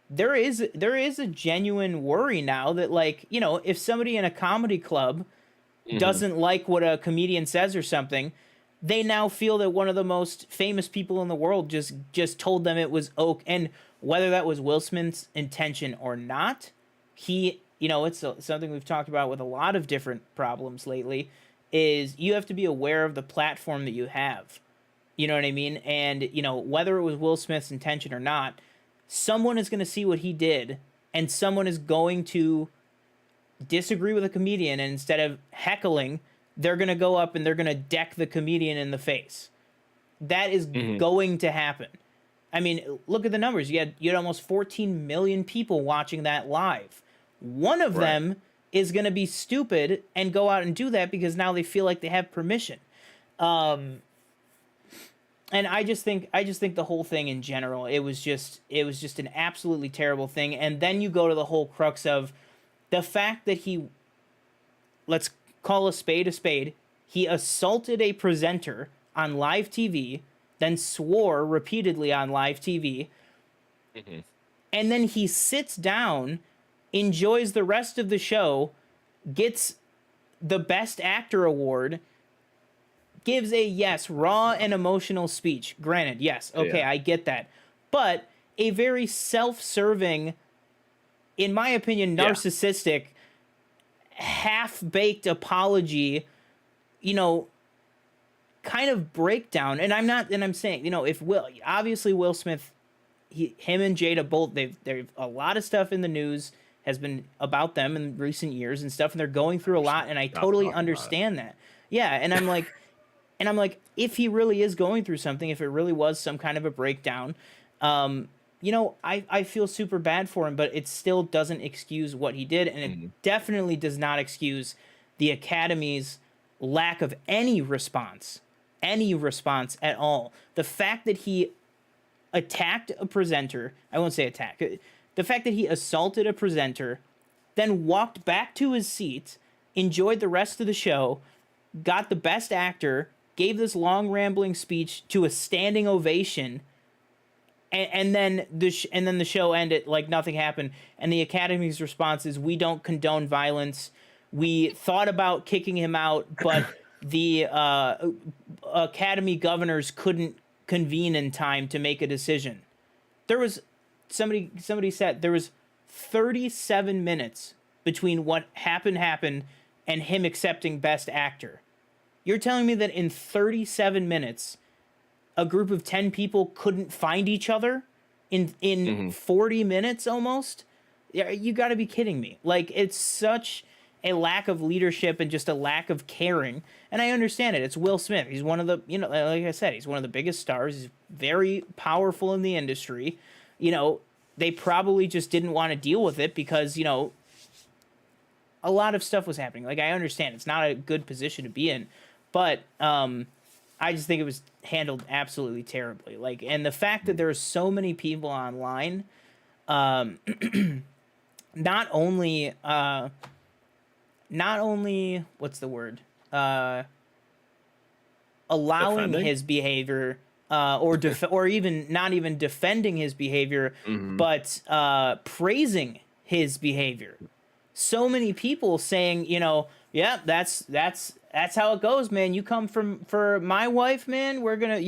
there is a genuine worry now that like, if somebody in a comedy club Hmm. doesn't like what a comedian says or something, they now feel that one of the most famous people in the world just told them it was okay. And whether that was Will Smith's intention or not, he, it's something we've talked about with a lot of different problems lately, is you have to be aware of the platform that you have. You know what I mean? And whether it was Will Smith's intention or not, someone is going to see what he did, and someone is going to disagree with a comedian, and instead of heckling, they're going to go up and they're going to deck the comedian in the face. That is Hmm. going to happen. I mean, look at the numbers. You had almost 14 million people watching that live. One of Right. them is going to be stupid and go out and do that because now they feel like they have permission. Um, and I just think the whole thing in general, it was just an absolutely terrible thing. And then you go to the whole crux of the fact that let's call a spade a spade. He assaulted a presenter on live TV, then swore repeatedly on live TV, Hmm. and then he sits down, enjoys the rest of the show, gets the best actor award, gives a yes, raw and emotional speech. Granted, yes, okay, Yeah. I get that. But a very self-serving, in my opinion, Yeah. narcissistic, half-baked apology, you know, kind of breakdown. And I'm saying, if obviously Will Smith, him and Jada both, they've a lot of stuff in the news has been about them in recent years and stuff, and they're going through a lot, and I Stop totally talking about it. understand that. Yeah, and I'm like, if he really is going through something, if it really was some kind of a breakdown, um, I feel super bad for him, but it still doesn't excuse what he did, and it Hmm. definitely does not excuse the Academy's lack of any response at all. The fact that he attacked a presenter, I won't say attack, the fact that he assaulted a presenter, then walked back to his seat, enjoyed the rest of the show, got the best actor, gave this long rambling speech to a standing ovation, and then the show ended like nothing happened. And the Academy's response is, "We don't condone violence. We thought about kicking him out, but the Academy governors couldn't convene in time to make a decision." There was somebody said there was 37 minutes between what happened and him accepting best actor. You're telling me that in 37 minutes a group of 10 people couldn't find each other in Hmm. 40 minutes almost? Yeah, you got to be kidding me. Like, it's such a lack of leadership and just a lack of caring. And I understand it. It's Will Smith. He's one of the, like I said, he's one of the biggest stars. He's very powerful in the industry. You know, they probably just didn't want to deal with it because, a lot of stuff was happening. Like, I understand it's not a good position to be in, but I just think it was handled absolutely terribly. Like, and the fact that there are so many people online, um, not only what's the word, uh, allowing Defending. his behavior, or even not even defending his behavior, Hmm. but praising his behavior. So many people saying, yeah, that's how it goes, man. You come from for my wife, man. We're gonna,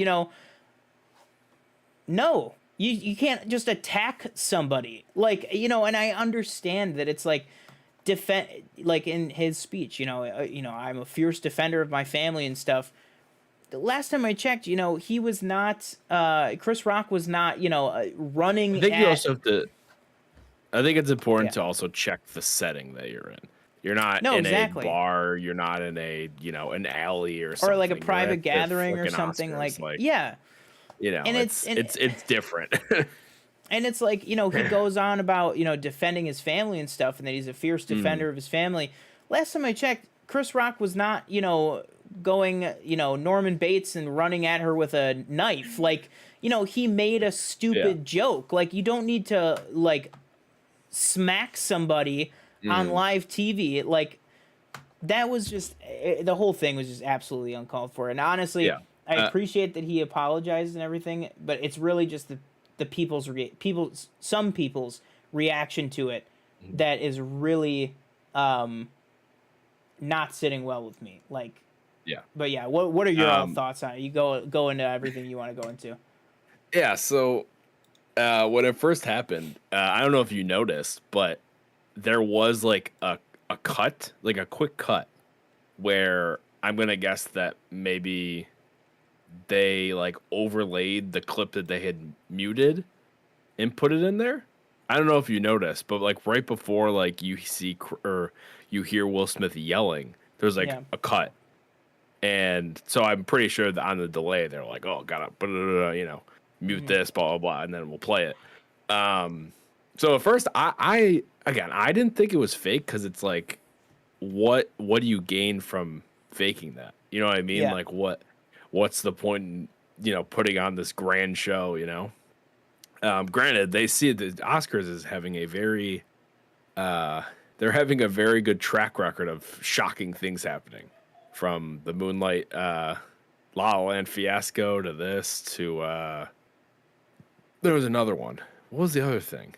no, you can't just attack somebody, like, and I understand that it's like defend, like in his speech, I'm a fierce defender of my family and stuff. The last time I checked, he was not, Chris Rock was not, I running think you at, also have to. I think it's important yeah, to also check the setting that you're in. You're not no, in a exactly, bar. You're not in a an alley or or like a something. You're private at the gathering or fucking something, Oscars. like, Like yeah. And it's and it's different. and it's like, he goes on about, defending his family and stuff, and that he's a fierce Mm, defender of his family. Last time I checked, Chris Rock was not, going, Norman Bates and running at her with a knife. Like, he made a yeah. stupid joke. Like, you don't need to, like, smack somebody on Mm, live TV. Like, that was just, the whole thing was just absolutely uncalled for. And honestly, yeah. I Uh, appreciate that he apologized and everything, but it's really just the some people's reaction to it that is really um not sitting well with me. Like, yeah. but yeah, what are your all Um, thoughts on it? You go into everything you want to go into. yeah. So when it first happened, I don't know if you noticed, but there was like a cut, like a quick cut, where I'm gonna guess that maybe they like overlaid the clip that they had muted and put it in there. I don't know if you noticed, but like right before like you see or you hear Will Smith yelling, there's like Yeah. a cut, and so I'm pretty sure that on the delay they're like, oh, gotta mute Hmm. this, blah blah blah, and then we'll play it. Um, so at first I again I didn't think it was fake because it's like what do you gain from faking that? You know what I mean? Yeah. Like what's the point in, putting on this grand show, Granted, they see the Oscars as having a very uh they're having a very good track record of shocking things happening. From the Moonlight La La Land fiasco to this to there was another one. What was the other thing?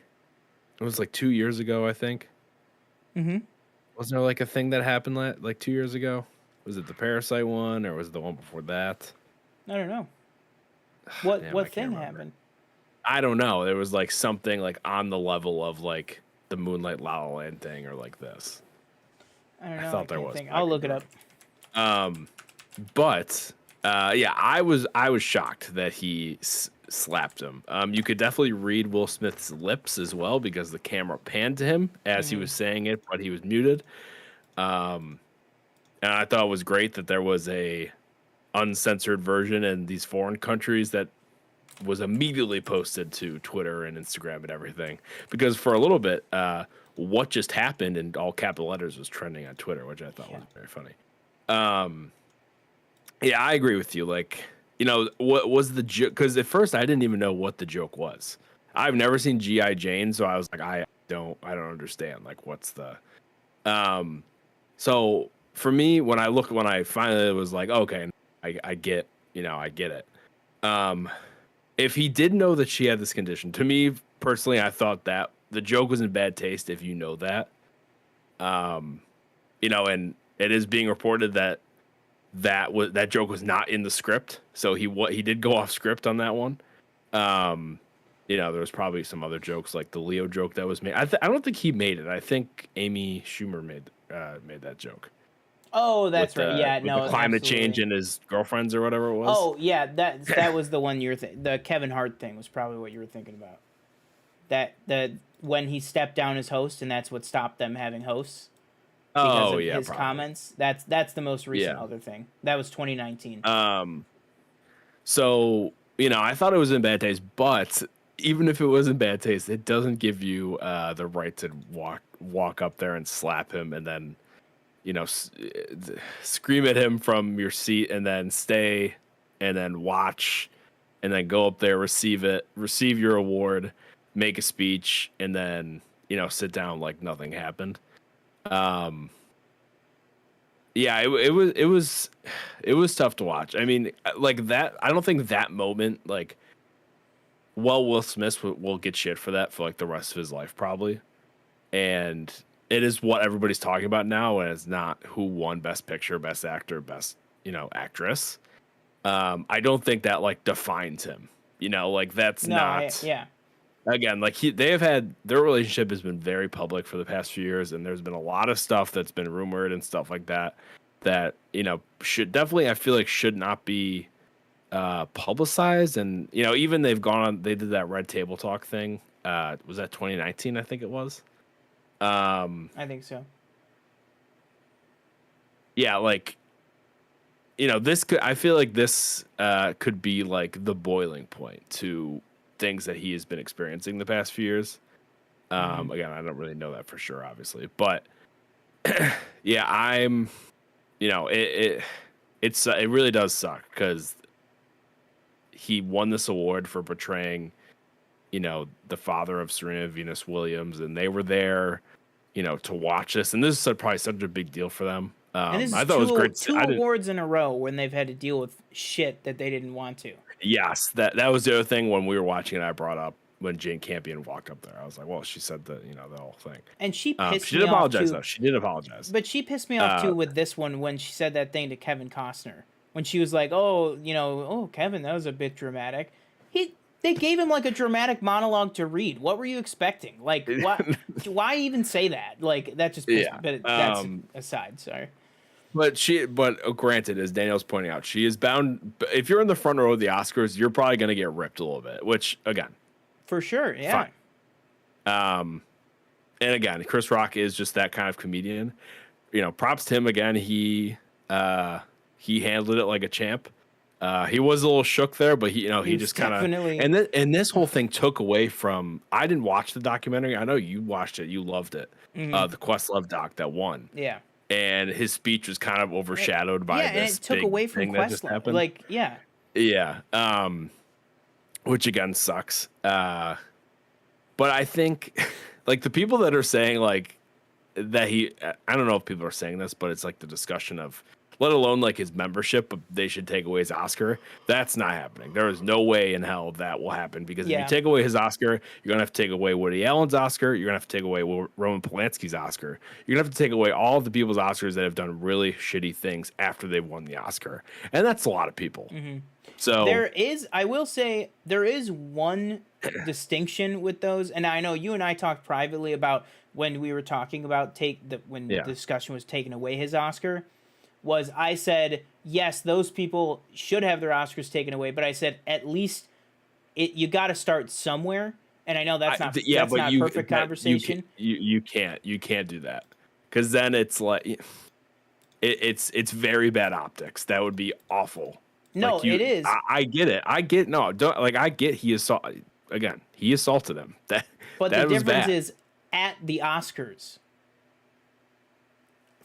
It was like 2 years ago, I think. Hmm. Wasn't there like a thing that happened like 2 years ago? Was it the Parasite one or was it the one before that? I don't know. What Damn, I what can't thing remember. happened? I don't know. There was like something like on the level of like the Moonlight La La Land thing or like this. I don't I know. I thought there can't was. think. But I I'll could look be it up. wrong. But yeah, I was shocked that he slapped him. You could definitely read Will Smith's lips as well because the camera panned to him as he Hmm. was saying it, but he was muted. Um, and I thought it was great that there was a uncensored version in these foreign countries that was immediately posted to Twitter and Instagram and everything. Because for a little bit, what just happened in all capital letters was trending on Twitter, which I thought Yeah. was very funny. Um, yeah, I agree with you. Like, what was the joke? Because at first I didn't even know what the joke was. I've never seen GI Jane, so I was like, I don't understand. Like, what's the um? So for me, when I finally was like, okay, I get, I get it. Um, if he did know that she had this condition, to me personally, I thought that the joke was in bad taste. If you know that, um, and it is being reported that that joke was not in the script, so he did go off script on that one. Um, there was probably some other jokes like the Leo joke that was made. I don't think he made it. I think Amy Schumer made that joke Oh, with that's right. the Yeah. with the No. climate change Absolutely. and his girlfriends or whatever it was. Oh, yeah. That was the one the Kevin Hart thing was probably what you were thinking about. That when he stepped down as host, and that's what stopped them having hosts because Oh of yeah, his probably. comments. That's the most recent Yeah. other thing. That was 2019. Um. So I thought it was in bad taste, but even if it was in bad taste, it doesn't give you the right to walk up there and slap him and then scream at him from your seat and then stay and then watch and then go up there, receive your award, make a speech, and then sit down like nothing happened. Um, yeah, it was tough to watch. I mean, like that. I don't think that moment like. Well, Will Smith will get shit for that for like the rest of his life probably, and it is what everybody's talking about now, and it's not who won Best Picture, Best Actor, Best actress. I don't think that like defines him. Like that's No, I not yeah. again like they have had their relationship has been very public for the past few years, and there's been a lot of stuff that's been rumored and stuff like that that should definitely I feel like should not be publicized. And even they did that Red Table Talk thing. Was that 2019? I think it was. Um, I think so. yeah, like this could I feel like this could be like the boiling point to things that he has been experiencing the past few years. Hmm. Again, I don't really know that for sure, obviously, but yeah, I'm it really does suck because he won this award for portraying the father of Serena Venus Williams, and they were there to watch this, and this is probably such a big deal for them. And this I is thought it was great. two I didn't. awards in a row when they've had to deal with shit that they didn't want to. Yes, that was the other thing when we were watching it. I brought up when Jane Campion walked up there. I was like, well, she said the the whole thing. And she pissed She did me off apologize too. though. She did apologize. But she pissed me off Uh, too with this one when she said that thing to Kevin Costner. When she was like, "Oh, oh Kevin, that was a bit dramatic." They gave him like a dramatic monologue to read. What were you expecting? Like, what? Why even say that? Like, that just pissed yeah. me. But that's aside. Sorry. But granted, as Daniel's pointing out, she is bound. If you're in the front row of the Oscars, you're probably going to get ripped a little bit. Which again, For sure. fine. Yeah. Um, and again, Chris Rock is just that kind of comedian. Props to him again. He handled it like a champ. He was a little shook there, but He he was just kind of definitely. and this whole thing took away from. I didn't watch the documentary. I know you watched it. You loved it. Mhm. The Questlove doc that won, Yeah. and his speech was kind of overshadowed by Yeah, and this it took big away from thing that just Questlove. happened. Like, yeah. Yeah. Which again sucks. But I think like the people that are saying like that I don't know if people are saying this, but it's like the discussion of let alone like his membership, but they should take away his Oscar. That's not happening. There is no way in hell that will happen because if you Yeah. take away his Oscar, you're gonna have to take away Woody Allen's Oscar. You're gonna have to take away Roman Polanski's Oscar. You're gonna have to take away all of the people's Oscars that have done really shitty things after they've won the Oscar, and that's a lot of people. Mm-hmm. So I will say, there is one distinction with those, and I know you and I talked privately about when we were talking about when the yeah, discussion was taking away his Oscar. Was I said yes, those people should have their Oscars taken away, but I said at least you got to start somewhere. And I know that's not that's but not perfect conversation. you can't do that because then it's like it's very bad optics. That would be awful. No, Like it is. I get it. I get no. Don't like. I get he assaulted him. But the That was difference bad. is at the Oscars.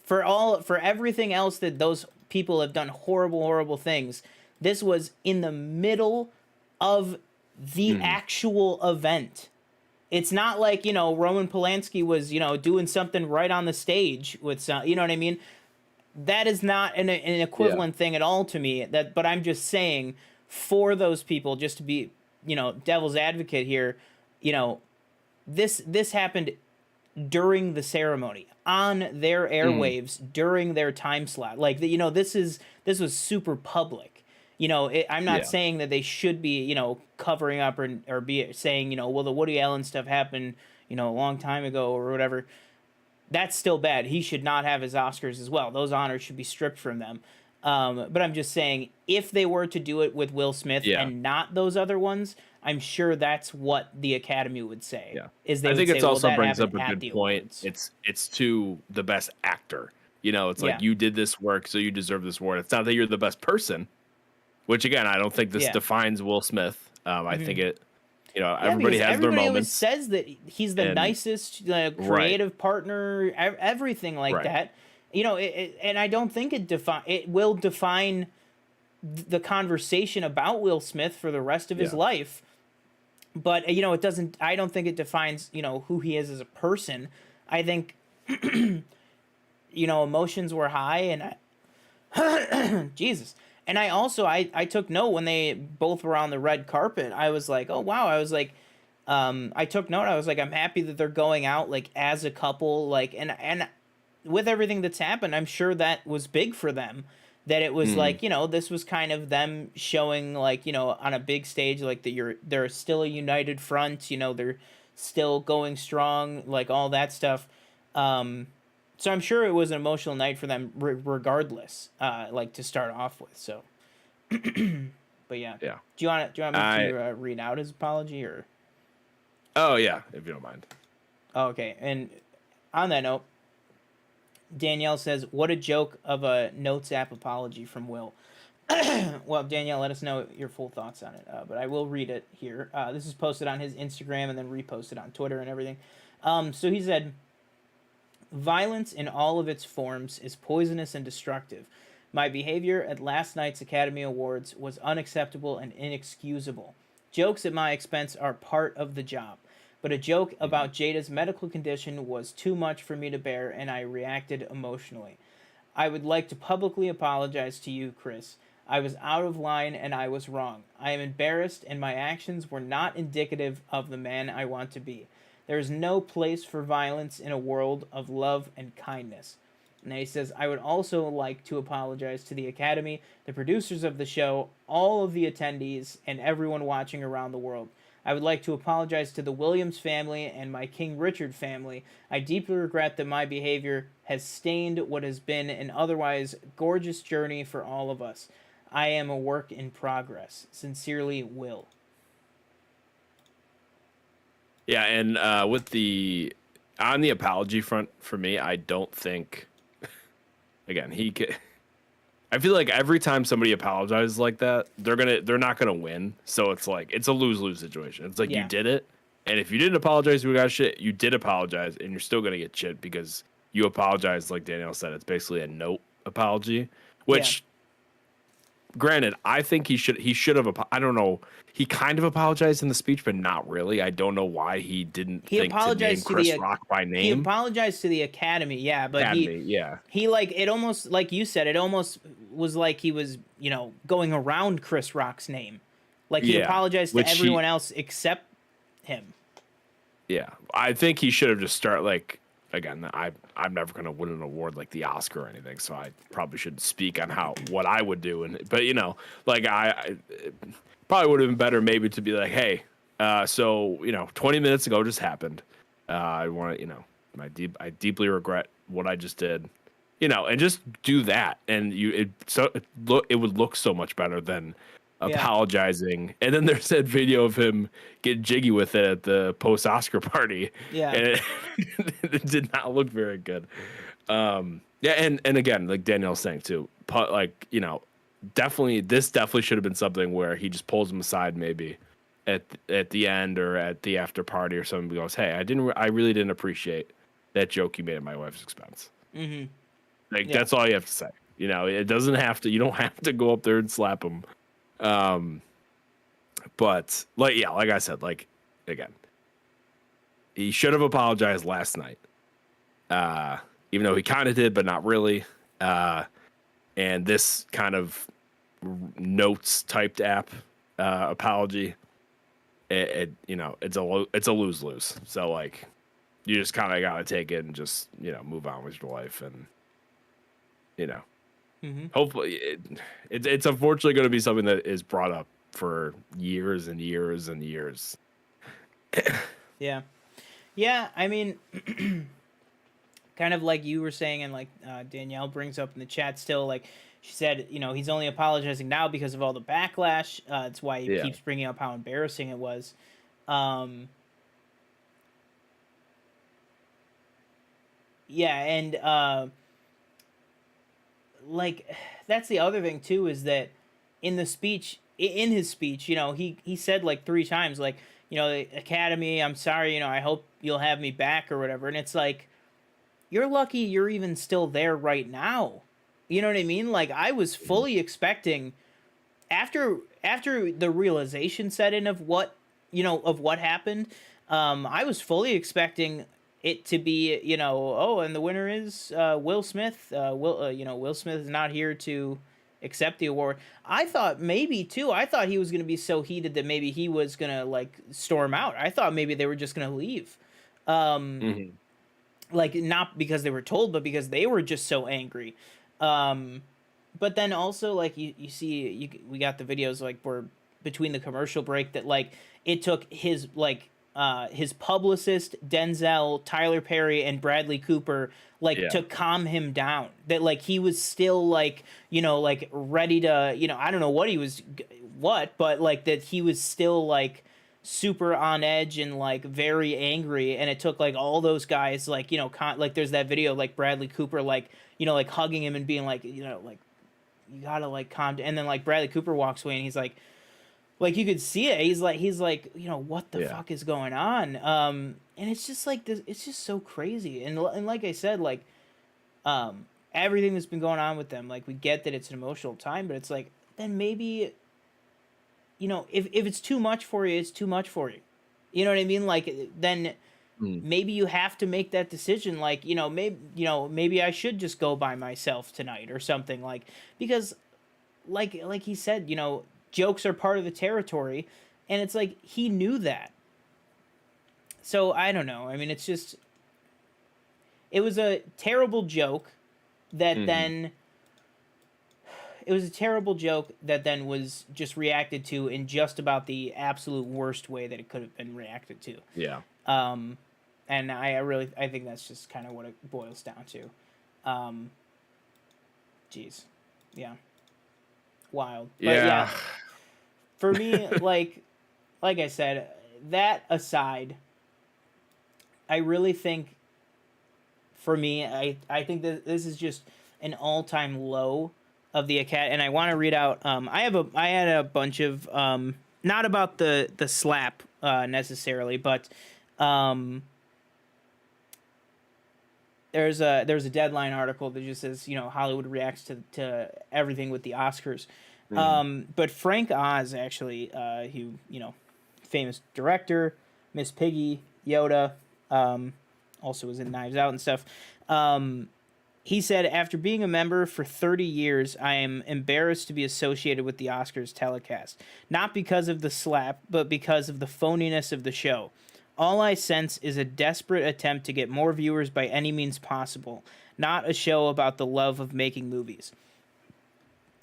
For everything else that those people have done horrible things, this was in the middle of the actual event. It's not like, Roman Polanski was, doing something right on the stage with some, you know what I mean? That is not an equivalent thing at all to me. But I'm just saying, for those people, just to be, devil's advocate here, you know, this happened during the ceremony on their airwaves during their time slot. Like, this was super public. I'm not Yeah. saying that they should be, covering up or be saying, well, the Woody Allen stuff happened, a long time ago or whatever. That's still bad. He should not have his Oscars as well. Those honors should be stripped from them. But I'm just saying, if they were to do it with Will Smith Yeah. and not those other ones, I'm sure that's what the Academy would say. Yeah. Is they I would think say, it's well, also that brings up happened a at good the point. awards. It's to the best actor. It's Yeah. like you did this work, so you deserve this award. It's not that you're the best person, which again, I don't think this Yeah. defines Will Smith. I think it. Yeah, Everybody because has their everybody always moments. says that he's the and- nicest Right. creative partner, everything like Right. that. And I don't think it will define the conversation about Will Smith for the rest of his Yeah. life. But it doesn't. I don't think it defines who he is as a person. I think emotions were high, and Jesus. And I took note when they both were on the red carpet. I was like, oh wow. I was like, I took note. I was like, I'm happy that they're going out like as a couple. Like, and with everything that's happened, I'm sure that was big for them. That it was like, this was kind of them showing like, on a big stage, like that they're still a united front. They're still going strong, like all that stuff. So I'm sure it was an emotional night for them, regardless. Like to start off with. So, but yeah. Yeah. Do you want me to read out his apology or? Oh yeah, if you don't mind. Oh, okay. And on that note, Danielle says, "What a joke of a Notes app apology from Will." Well, Danielle, let us know your full thoughts on it. But I will read it here. This is posted on his Instagram and then reposted on Twitter and everything. So he said, "Violence in all of its forms is poisonous and destructive. My behavior at last night's Academy Awards was unacceptable and inexcusable. Jokes at my expense are part of the job. But a joke about Jada's medical condition was too much for me to bear, and I reacted emotionally. I would like to publicly apologize to you, Chris. I was out of line and I was wrong. I am embarrassed, and my actions were not indicative of the man I want to be. There is no place for violence in a world of love and kindness." And then he says, "I would also like to apologize to the Academy, the producers of the show, all of the attendees, and everyone watching around the world. I would like to apologize to the Williams family and my King Richard family. I deeply regret that my behavior has stained what has been an otherwise gorgeous journey for all of us. I am a work in progress. Sincerely, Will." Yeah, and with the on the apology front for me, I don't think again I feel like every time somebody apologizes like that, they're not gonna win. So it's like it's a lose lose situation. It's like you Yeah, did it, and if you didn't apologize, you got shit. You did apologize, and you're still gonna get shit because you apologized. Like Danielle said, it's basically a note apology, yeah. which granted, I think he should have. I don't know. He kind of apologized in the speech, but not really. I don't know why he didn't He think to name apologized to Chris the Rock by he name. apologized to the Academy, yeah, but Academy, yeah, he like it almost like you said, it almost was like he was, going around Chris Rock's name. Like he yeah. apologized to Which he, everyone else except him. yeah. I think he should have just start like again. I'm never gonna win an award like the Oscar or anything, so I probably shouldn't speak on how what I would do. And but like I probably would have been better maybe to be like, hey, so 20 minutes ago just happened. I want to, I deeply regret what I just did, and just do that, and it would look so much better than Yeah. apologizing. And then there's that video of him getting jiggy with it at the post Oscar party, Yeah. and it did not look very good. Yeah, and again, like Danielle's saying too, like definitely should have been something where he just pulls him aside maybe at the end or at the after party or something. Goes, hey, I really didn't appreciate that joke you made at my wife's expense. Mhm. Like Yeah. that's all you have to say. It doesn't have to. You don't have to go up there and slap him. Um, but like I said, like again, he should have apologized last night. Even though he kind of did, but not really. And this kind of notes typed app apology, it's a lose lose. So like, you just kind of gotta take it and just move on with your life, and you know Mhm. hopefully it's unfortunately going to be something that is brought up for years and years and years. Yeah. Yeah, I mean, kind of like you were saying, and like Danielle brings up in the chat still, like she said, he's only apologizing now because of all the backlash. That's why he Yeah, keeps bringing up how embarrassing it was. Um, yeah, and like that's the other thing too, is that in his speech, he said like three times, like, the Academy, I'm sorry, I hope you'll have me back or whatever. And it's like, you're lucky you're even still there right now. You know what I mean? Like I was mhm, fully expecting, after the realization set in of what happened, I was fully expecting it to be, oh, and the winner is Will Smith. Will Smith is not here to accept the award. I thought maybe too. I thought he was going to be so heated that maybe he was going to like storm out. I thought maybe they were just going to leave. Um, mhm. like not because they were told, but because they were just so angry. Um, but then also like you see we got the videos like where between the commercial break that like it took his publicist Denzel, Tyler Perry, and Bradley Cooper like Yeah, to calm him down. That like he was still like like ready to I don't know what he was but like that he was still like super on edge and like very angry, and it took like all those guys like like there's that video like Bradley Cooper like like hugging him and being like like you gotta like calm down. And then like Bradley Cooper walks away and he's like you could see it. He's like what the yeah, fuck is going on? And it's just like this. It's just so crazy. And like I said, like everything that's been going on with them. Like we get that it's an emotional time, but it's like then maybe if it's too much for you, it's too much for you. You know what I mean? Like then mm, maybe you have to make that decision. Like maybe I should just go by myself tonight or something like because like he said, jokes are part of the territory, and it's like he knew that. So I don't know. I mean, it's just it was a terrible joke that mhm. then it was a terrible joke that then was just reacted to in just about the absolute worst way that it could have been reacted to. Yeah, Um, and I think that's just kind of what it boils down to. Um, Jeez, yeah, wild. But yeah, yeah, for me, like I said, that aside, I really think for me, I think that this is just an all time low of the Academy. And I want to read out. I had a bunch of not about the slap necessarily, but um, there's a Deadline article that just says Hollywood reacts to everything with the Oscars. Mhm. But Frank Oz actually, who famous director, Miss Piggy, Yoda, um, also was in Knives Out and stuff. Um, he said, after being a member for 30 years, I am embarrassed to be associated with the Oscars telecast. Not because of the slap, but because of the phoniness of the show. All I sense is a desperate attempt to get more viewers by any means possible, not a show about the love of making movies.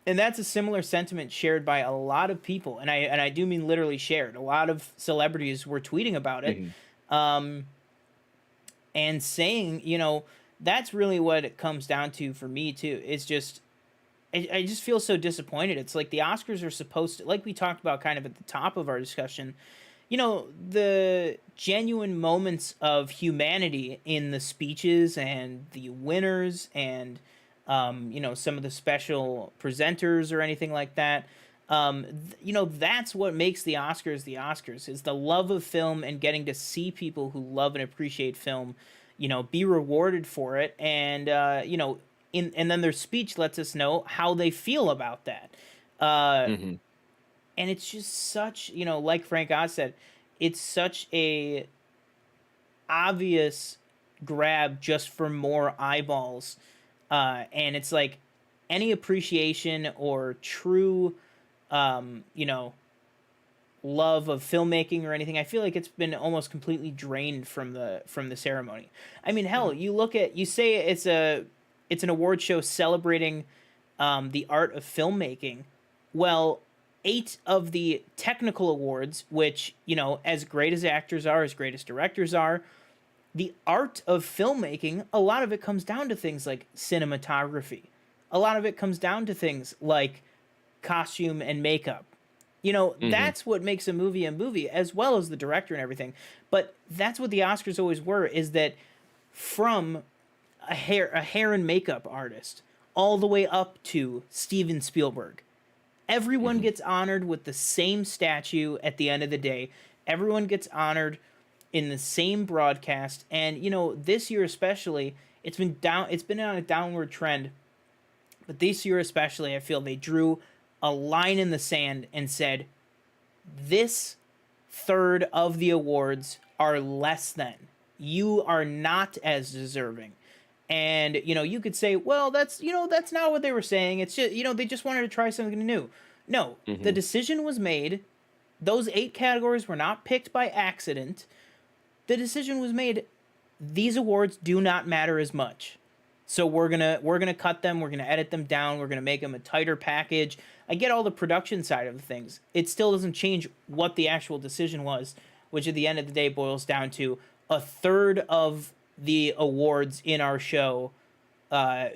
And that's a similar sentiment shared by a lot of people, and I do mean literally shared. A lot of celebrities were tweeting about it, Mhm. um, and saying, that's really what it comes down to for me too. It's just I just feel so disappointed. It's like the Oscars are supposed to, like we talked about kind of at the top of our discussion, the genuine moments of humanity in the speeches and the winners and, some of the special presenters or anything like that. That's what makes the Oscars is the love of film and getting to see people who love and appreciate film, be rewarded for it. And, and then their speech lets us know how they feel about that. Uh, Mhm. and it's just such like Frank Oz said, it's such a obvious grab just for more eyeballs, and it's like any appreciation or true um you know love of filmmaking or anything. I feel like it's been almost completely drained from the ceremony. I mean, hell, Mhm. you say it's an award show celebrating the art of filmmaking. Well, 8 of the technical awards, which, as great as actors are, as great as directors are, the art of filmmaking, a lot of it comes down to things like cinematography. A lot of it comes down to things like costume and makeup. Mhm. That's what makes a movie, as well as the director and everything. But that's what the Oscars always were, is that from a hair and makeup artist all the way up to Steven Spielberg. Everyone Mhm. gets honored with the same statue at the end of the day. Everyone gets honored in the same broadcast, and this year especially, it's been on a downward trend, but this year especially I feel they drew a line in the sand and said this third of the awards are less than. You are not as deserving. And you could say, well, that's not what they were saying. It's just they just wanted to try something new. No, the Mhm. decision was made. Those 8 categories were not picked by accident. The decision was made. These awards do not matter as much. So we're gonna cut them. We're gonna edit them down. We're gonna make them a tighter package. I get all the production side of things. It still doesn't change what the actual decision was, which at the end of the day boils down to a third of the awards in our show. Uh,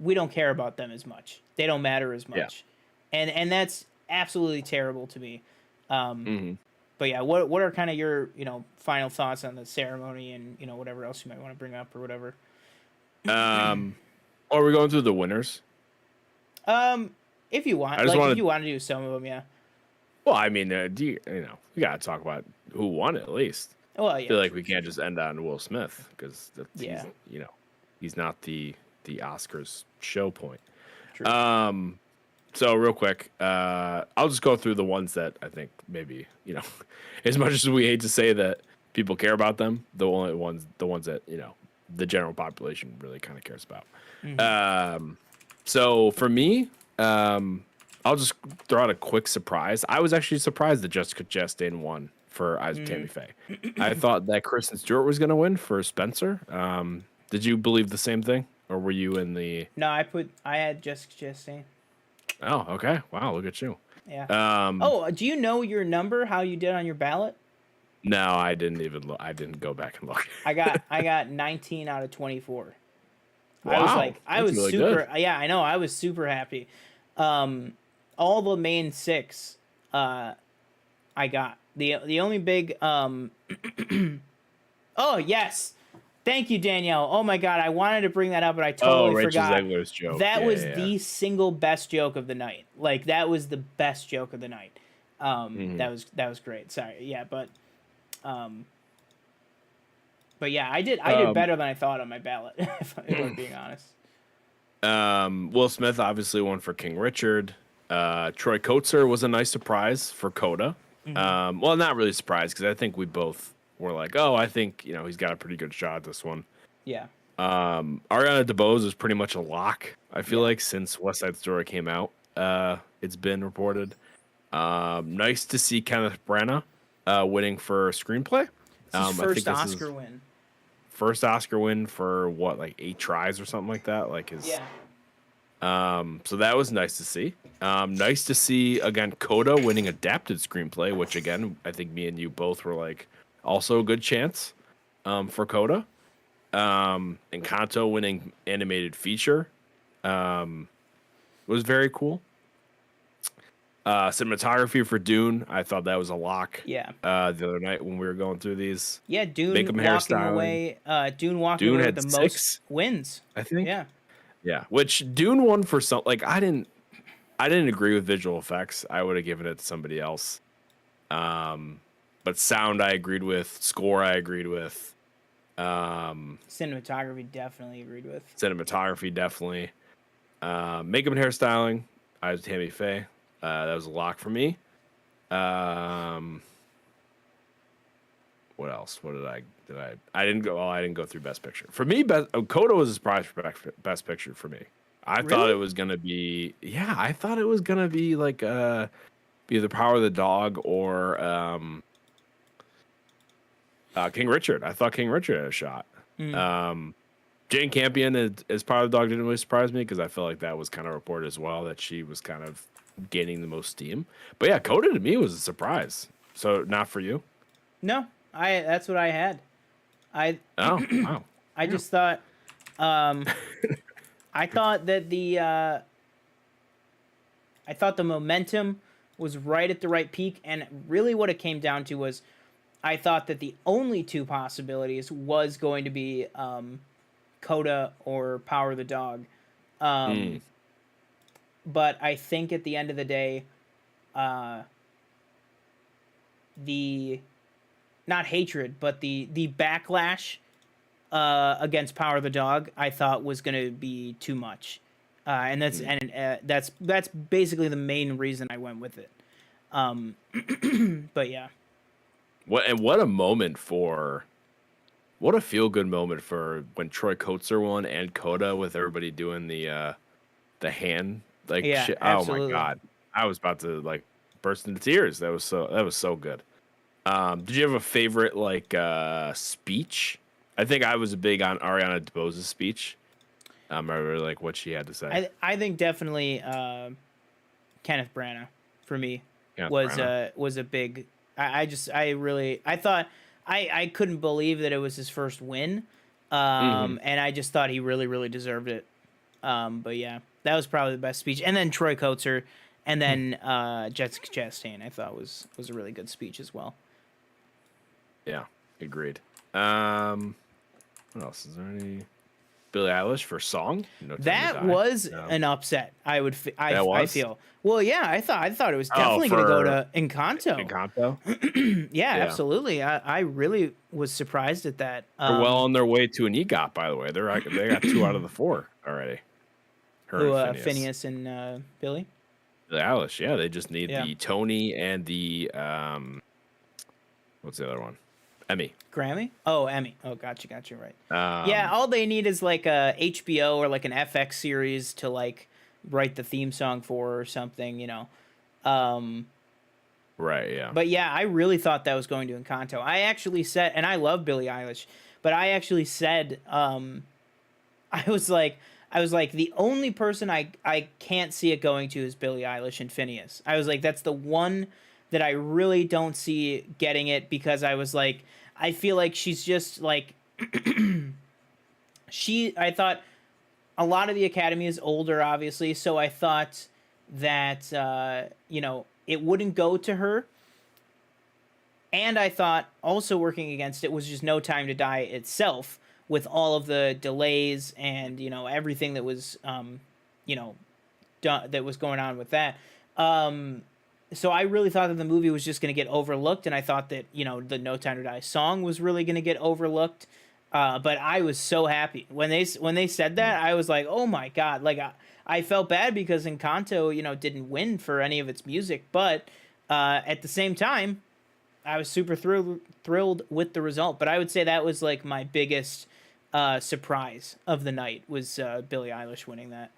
we don't care about them as much. They don't matter as Yeah. much, and that's absolutely terrible to me. Um, Mhm. but yeah, what are kind of your final thoughts on the ceremony and whatever else you might want to bring up or whatever. Um, are we going through the winners? Um, if you I want, just like, if want you to. want to do some of them, yeah. Well, I mean, we gotta talk about who won at least. Well, I yeah, feel like true, we can't true. just end on Will Smith because Yeah, he's not the Oscars show point. true. Um, so real quick, I'll just go through the ones that I think maybe as much as we hate to say that people care about them, the ones that the general population really kind of cares about. Mm-hmm. So for me, I'll just throw out a quick surprise. I was actually surprised that Jessica Chastain won for Eyes of Tammy Faye. I thought that Kristen Stewart was going to win for Spencer. Did you believe the same thing, or were you in the? No, I had Jessica Chastain. Oh, okay. Wow, look at you. Yeah. Um, Oh, do you know your number? How you did on your ballot? no, I didn't even look. I didn't go back and look. I got 19 out of 24. Wow, I that's was really good. super. Yeah, I know. I was super happy. Um, all the main 6, uh, I got the only big Oh yes, thank you, Danielle. Oh my God, I wanted to bring that up, but I Oh, totally Rachel forgot. Zegler's joke. That Yeah, was yeah, the single best joke of the night. Like that was the best joke of the night. yeah. That was great. Sorry, yeah, um, but yeah, I did Um, better than I thought on my ballot. If I'm being honest. Will Smith obviously won for King Richard. Troy Kotzer was a nice surprise for Coda. Hmm. Well, not really surprised because I think we both were like, oh, I think he's got a pretty good shot at this one. Yeah, Ariana DeBose is pretty much a lock. I feel yeah. like since West Side Story came out, it's been reported. Nice to see Kenneth Branagh winning for screenplay. It's his I think first this is Oscar win. first Oscar win for what, like 8 tries or something like that. Like his Yeah. so that was nice to see. Nice to see again Coda winning adapted screenplay, which again I think me and you both were like also a good chance for Coda. Encanto winning animated feature was very cool. Cinematography for Dune, I thought that was a lock. Yeah. The other night when we were going through these, Yeah, makeup and hairstyling. Dune walking Dune away with had the most 6, wins. I think. Yeah. Yeah, which Dune won for some. Like I didn't agree with visual effects. I would have given it to somebody else. But sound I agreed with. Score I agreed with. Cinematography definitely agreed with. Cinematography definitely. Makeup and hairstyling. I was Tammy Faye. That was a lock for me. What else? What did I? I didn't go. Oh, I didn't go through Best Picture. For me, Coda was a surprise for Best Picture for me. I thought it Really? was gonna be. Yeah, I thought it was gonna be like either Power of the Dog or King Richard. I thought King Richard had a shot. Mm. Um, Jane Campion as Power of the Dog didn't really surprise me because I felt like that was kind of reported as well that she was kind of gaining the most steam. But yeah, Coda to me was a surprise. So not for you. No, that's what I had. I Oh wow. I Yeah. just thought um I thought that I thought the momentum was right at the right peak, and really what it came down to was I thought that the only two possibilities was going to be Coda or Power of the Dog. Mm, Um but I think at the end of the day, uh the not hatred, but the backlash against Power of the Dog, I thought was going to be too much, mm. that's basically the main reason I went with it. Um, but yeah, What a moment for what a feel good moment for when Troy Kotzer won and Coda with everybody doing the hand like yeah, shit. Oh my absolutely. god. I was about to like burst into tears. That was so good. Did you have a favorite like speech? I think I was big on Ariana DeBose's speech. I really like what she had to say. I think definitely Kenneth Branagh for me Yeah, was a big. I really I thought I couldn't believe that it was his first win, hmm and I just thought he really deserved it. But yeah, that was probably the best speech. And then Troy Kotzer, and then Jessica Chastain, I thought was a really good speech as well. Yeah, agreed. What else is there? Any Billie Eilish for song? No Time to That Die. was No, an upset. that I was. feel. Well, yeah, I thought it was Oh, definitely going to go for to Encanto. Encanto. Yeah, Yeah, absolutely. I really was surprised at that. they're well on their way to an EGOT. By the way, they got 2 out of the 4 already. Her Who and Phineas. Phineas and Billy. Billie Eilish. Yeah, they just need Yeah, the Tony and the what's the other one? Emmy. Grammy. Oh, Emmy. Oh, gotcha, right. Yeah, Um, all they need is like a HBO or like an FX series to like write the theme song for or something, you know. Um, right. Yeah. but yeah, I really thought that was going to Encanto. I actually said, and I love Billie Eilish, but I actually said, I was like, the only person I can't see it going to is Billie Eilish and Phineas. I was like, that's the one that I really don't see getting it because I was like, I feel like she's just like I thought a lot of the academy is older, obviously, so I thought that it wouldn't go to her, And I thought also working against it was just No Time to Die itself, with all of the delays and everything that was you know that was going on with that. Um, so I really thought that the movie was just going to get overlooked, and I thought that the No Time to Die song was really going to get overlooked. But I was so happy when they said that. I was like, oh my god! Like I felt bad because Encanto, didn't win for any of its music, but at the same time, I was super thrilled with the result. But I would say that was like my biggest surprise of the night was Billie Eilish winning that.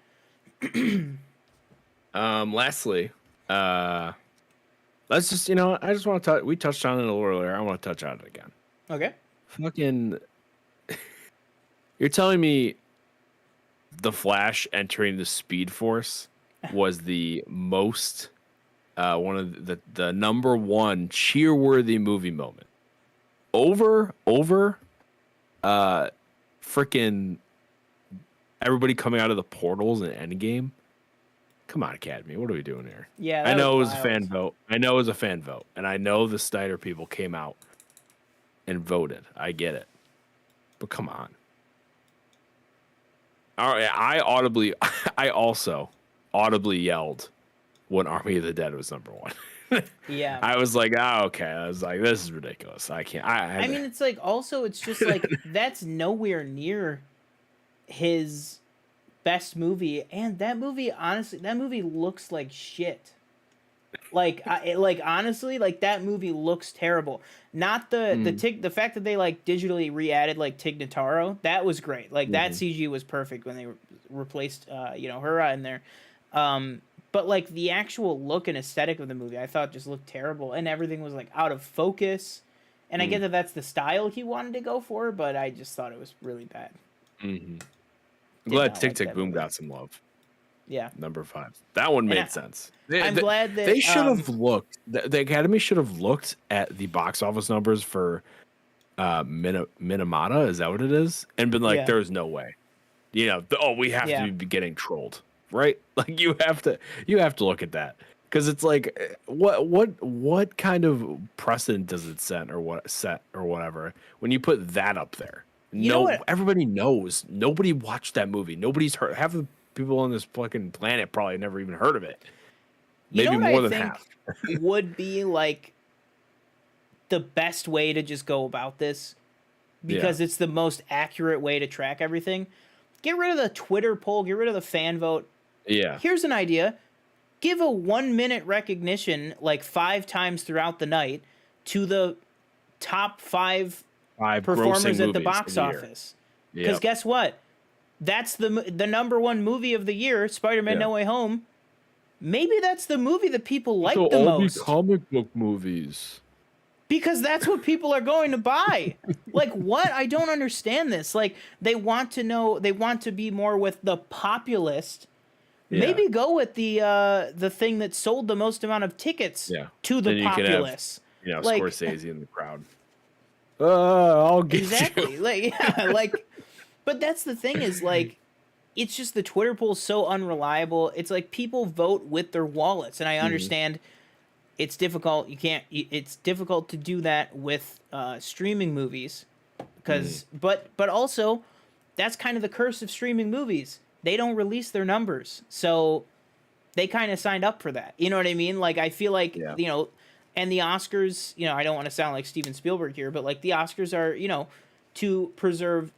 Lastly, let's just I just want to touch. We touched on it a little earlier. I want to touch on it again. Okay. Fucking, you're telling me the Flash entering the Speed Force was the most one of the number one cheer-worthy movie moment over freaking everybody coming out of the portals in Endgame. Come on, Academy. What are we doing here? Yeah, I that know it was was a wild. fan vote. I know it was a fan vote. And I know the Snyder people came out and voted. I get it. But come on. All right, I also audibly yelled when Army of the Dead was number one. Yeah. I was like, okay. I was like, this is ridiculous. I can't. I mean, it's like also it's just like that's nowhere near his best movie, and that movie honestly, that movie looks like shit. Like like honestly, like that movie looks terrible. Not the fact that they like digitally re-added like Tig Notaro, that was great. Like that CG was perfect when they replaced her in there. But like the actual look and aesthetic of the movie, I thought just looked terrible, and everything was like out of focus. And I get that that's the style he wanted to go for, but I just thought it was really bad. I'm Did glad not Tick like Tick that Boom movie. got some love. Yeah, Number 5. That one and made sense. I'm glad that They should have looked. The Academy should have looked at the box office numbers for Minamata. Is that what it is? And been like, Yeah, "There's no way." We have yeah. to be getting trolled, right? Like you have to look at that because it's like, what kind of precedent does it set or whatever when you put that up there? You know No, what? everybody knows. Nobody watched that movie. Nobody's heard. Half the people on this fucking planet probably never even heard of it. You know Maybe what I more than think half. would be like the best way to just go about this, Yeah. because it's the most accurate way to track everything. Get rid of the Twitter poll, get rid of the fan vote. Yeah. Here's an idea. Give a 1 minute recognition like 5 times throughout the night to the top 5 5 performers grossing at the movies of box the year. office. Because Yep. guess what? That's the number one movie of the year, Spider-Man Yeah. No Way Home. Maybe that's the movie that people So like the all be most. comic book movies. Because that's what people are going to buy. Like, what? I don't understand this. Like, they want to be more with the populist. Yeah. Maybe go with the thing that sold the most amount of tickets Yeah. to the Then you could have, populace. Like, Scorsese in the crowd. I'll get exactly. you. Like, yeah, like, but that's the thing is like, it's just the Twitter poll's so unreliable. It's like people vote with their wallets, and I understand it's difficult. It's difficult to do that with streaming movies, because but also that's kind of the curse of streaming movies. They don't release their numbers, so they kind of signed up for that. You know what I mean? Like I feel like Yeah. and the Oscars. I don't want to sound like Steven Spielberg here, but like the Oscars are to preserve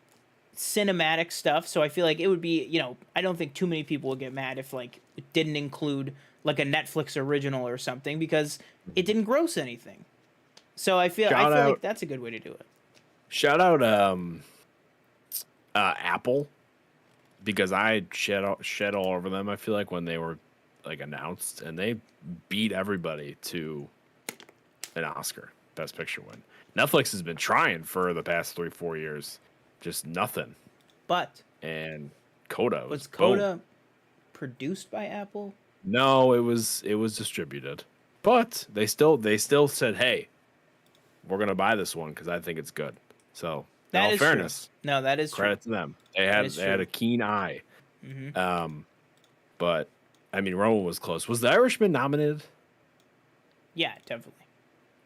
cinematic stuff. So I feel like it would be I don't think too many people would get mad if like it didn't include like a Netflix original or something, because it didn't gross anything. So I feel like that's a good way to do it. Shout out Apple, because I shed all over them. I feel like when they were like announced, and they beat everybody to an Oscar Best Picture win. Netflix has been trying for the past 3-4 years, just nothing. But And Coda was boom. Coda produced by Apple? No, it was distributed, but they still said, "Hey, we're gonna buy this one because I think it's good." So, in all fairness, true. No, that is credit to them. They had a keen eye. true. But I mean, Roma was close. Was The Irishman nominated? Yeah, definitely.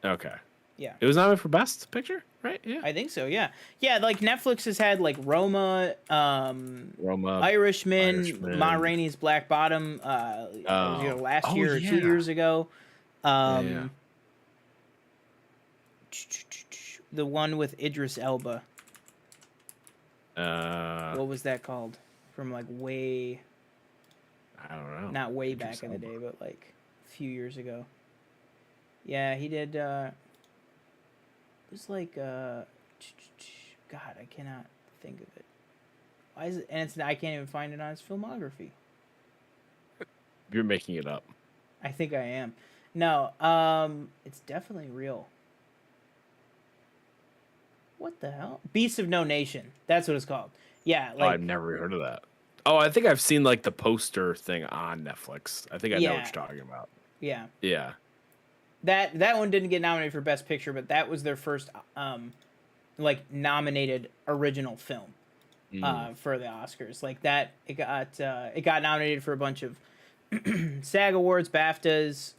Okay. Yeah. It was nominated for Best Picture, right? Yeah. I think so. Yeah. Yeah. Like Netflix has had like Roma, Roma, Irishman, Ma Irishman. Rainey's Black Bottom. It was either Oh. last Oh year or 2 years yeah. ago. Yeah. Um, the one with Idris Elba. Yeah. What was that called? From like way, I don't know. not way Idris back in the Elba. day, but like a few years ago. Yeah, he did. It was like God, I cannot think of it. Why is it? And it's I can't even find it on his filmography. You're making it up. I think I am. No, it's definitely real. What the hell? Beasts of No Nation. That's what it's called. Yeah, Oh, like I've never heard of that. Oh, I think I've seen like the poster thing on Netflix. I think I know what yeah, you're talking about. yeah. Yeah. That one didn't get nominated for Best Picture, but that was their first like nominated original film for the Oscars. Like that, it got nominated for a bunch of SAG Awards, BAFTAs,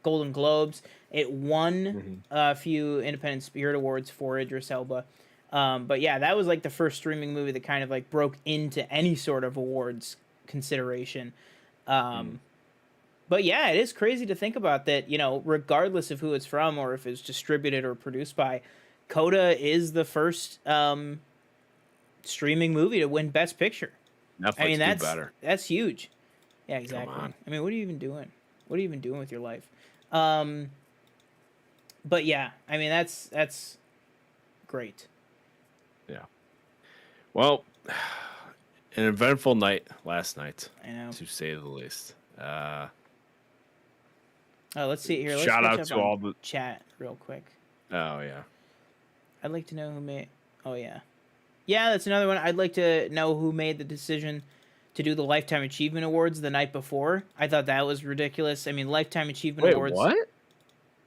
Golden Globes. It won a few Independent Spirit Awards for Idris Elba. But yeah, that was like the first streaming movie that kind of like broke into any sort of awards consideration. But yeah, it is crazy to think about that, you know, regardless of who it's from or if it's distributed or produced by, Coda is the first streaming movie to win Best Picture. Netflix I mean, do better. that's huge. Yeah, Come exactly. on. I mean, what are you even doing? What are you even doing with your life? But yeah, I mean, that's great. Yeah. Well, an eventful night last night, I know. to say the least. Oh, let's see here. Let's Shout catch out up to on all the. chat real quick. Oh yeah. I'd like to know who made. Oh yeah, yeah. That's another one. I'd like to know who made the decision to do the Lifetime Achievement Awards the night before. I thought that was ridiculous. I mean, Lifetime Achievement Wait, Awards. what?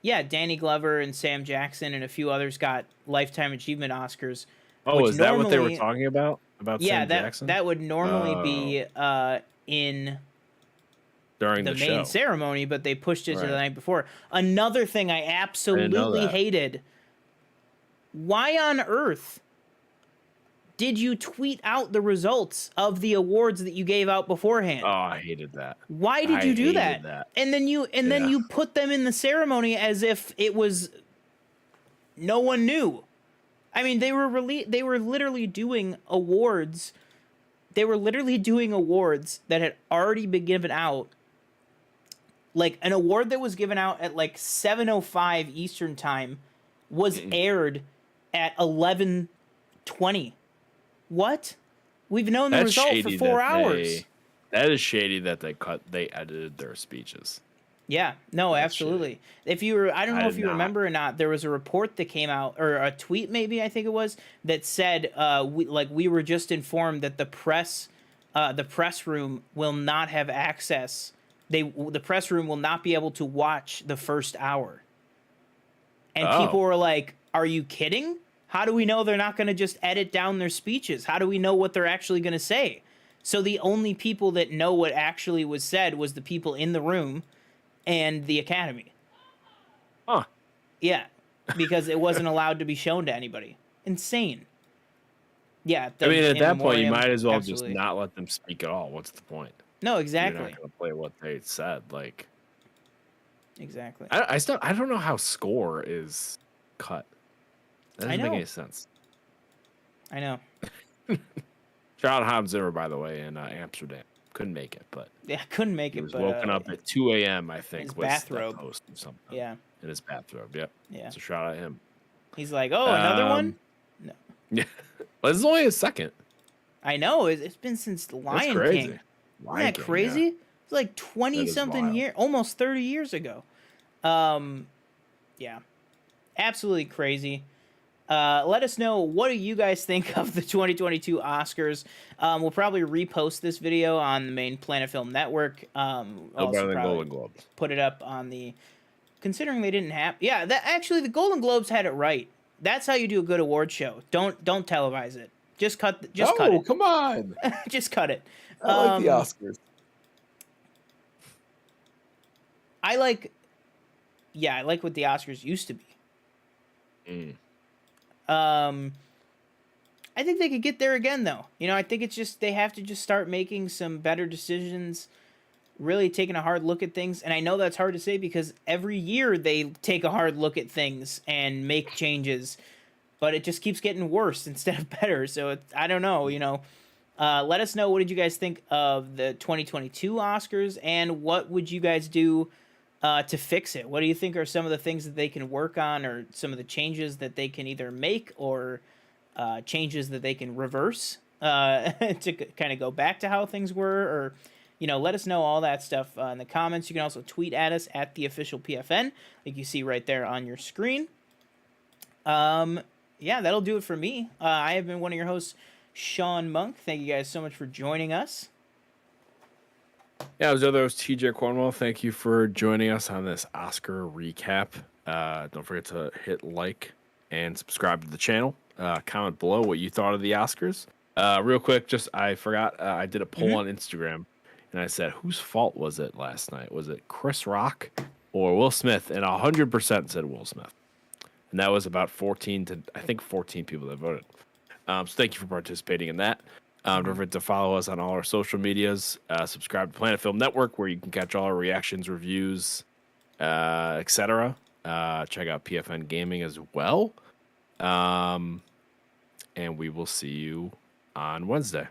Yeah, Danny Glover and Sam Jackson and a few others got Lifetime Achievement Oscars. Oh, which is that what they were normally- talking about? About Yeah, Sam Jackson? that would normally Oh. be in During the the main show. ceremony, but they pushed it to the Right. night before. Another thing I absolutely that. hated. Why on earth did you tweet out the results of the awards that you gave out beforehand? Oh, I hated that. Why did you do hated that? that. And then Yeah. you put them in the ceremony as if it was no one knew. I mean, they were literally doing awards. They were literally doing awards that had already been given out. Like an award that was given out at like 7:05 Eastern time was aired at 11:20. What? We've known the That's result for shady 4 that hours. That is shady that they edited their speeches. Yeah, no, That's absolutely. If you were, I don't I know if did you not. remember or not, there was a report that came out, or a tweet maybe, I think it was, that said, we were just informed that the press room will not have access. The press room will not be able to watch the first hour. And Oh. people were like, "Are you kidding? How do we know they're not going to just edit down their speeches? How do we know what they're actually going to say?" So the only people that know what actually was said was the people in the room and the Academy. Huh. Yeah, because it wasn't allowed to be shown to anybody. Insane. Yeah. I mean, at in that point, you memoriam, might as well absolutely. just not let them speak at all. What's the point? No, You're exactly. not going to play what they said. Like, Exactly. I don't know how score is cut. That doesn't make know. any sense. I know. Shout out Hans Zimmer, by the way, in Amsterdam. Couldn't make it, but Yeah, couldn't make he it. was but, woken up at 2 a.m. I think his was bathrobe. the post or something. Yeah, In his bathrobe. Yep. yeah. So shout out him. He's like, oh, another one? No. Yeah. Well, this is only his second. I know. It's been since That's Lion crazy. King. Lion Isn't that King, crazy? yeah. It's like 20 That is something wild. years, almost 30 years ago. Yeah. Absolutely crazy. Let us know, what do you guys think of the 2022 Oscars? We'll probably repost this video on the main Planet Film Network. No Also better than probably Golden Globes. put it up on the, considering they didn't have, yeah, that actually the Golden Globes had it right. That's how you do a good award show. Don't televise it. Just cut it. Come on. Just cut it. I like the Oscars. I like what the Oscars used to be. Mm. I think they could get there again, though. I think it's just they have to just start making some better decisions, really taking a hard look at things. And I know that's hard to say because every year they take a hard look at things and make changes, but it just keeps getting worse instead of better. So I don't know. Let us know, what did you guys think of the 2022 Oscars, and what would you guys do to fix it? What do you think are some of the things that they can work on, or some of the changes that they can either make, or changes that they can reverse to kind of go back to how things were, or let us know all that stuff in the comments. You can also tweet at us at the official PFN, like you see right there on your screen. Yeah, that'll do it for me. I have been one of your hosts, Sean Monk. Thank you guys so much for joining us. Yeah, as other host TJ Cornwell. Thank you for joining us on this Oscar recap. Don't forget to hit like and subscribe to the channel. Comment below what you thought of the Oscars. Real quick, I forgot, I did a poll on Instagram, and I said, whose fault was it last night? Was it Chris Rock or Will Smith? And 100% said Will Smith. And that was about 14 people that voted. So thank you for participating in that. Don't forget to follow us on all our social medias. Subscribe to Planet Film Network, where you can catch all our reactions, reviews, etc. Check out PFN Gaming as well. And we will see you on Wednesday.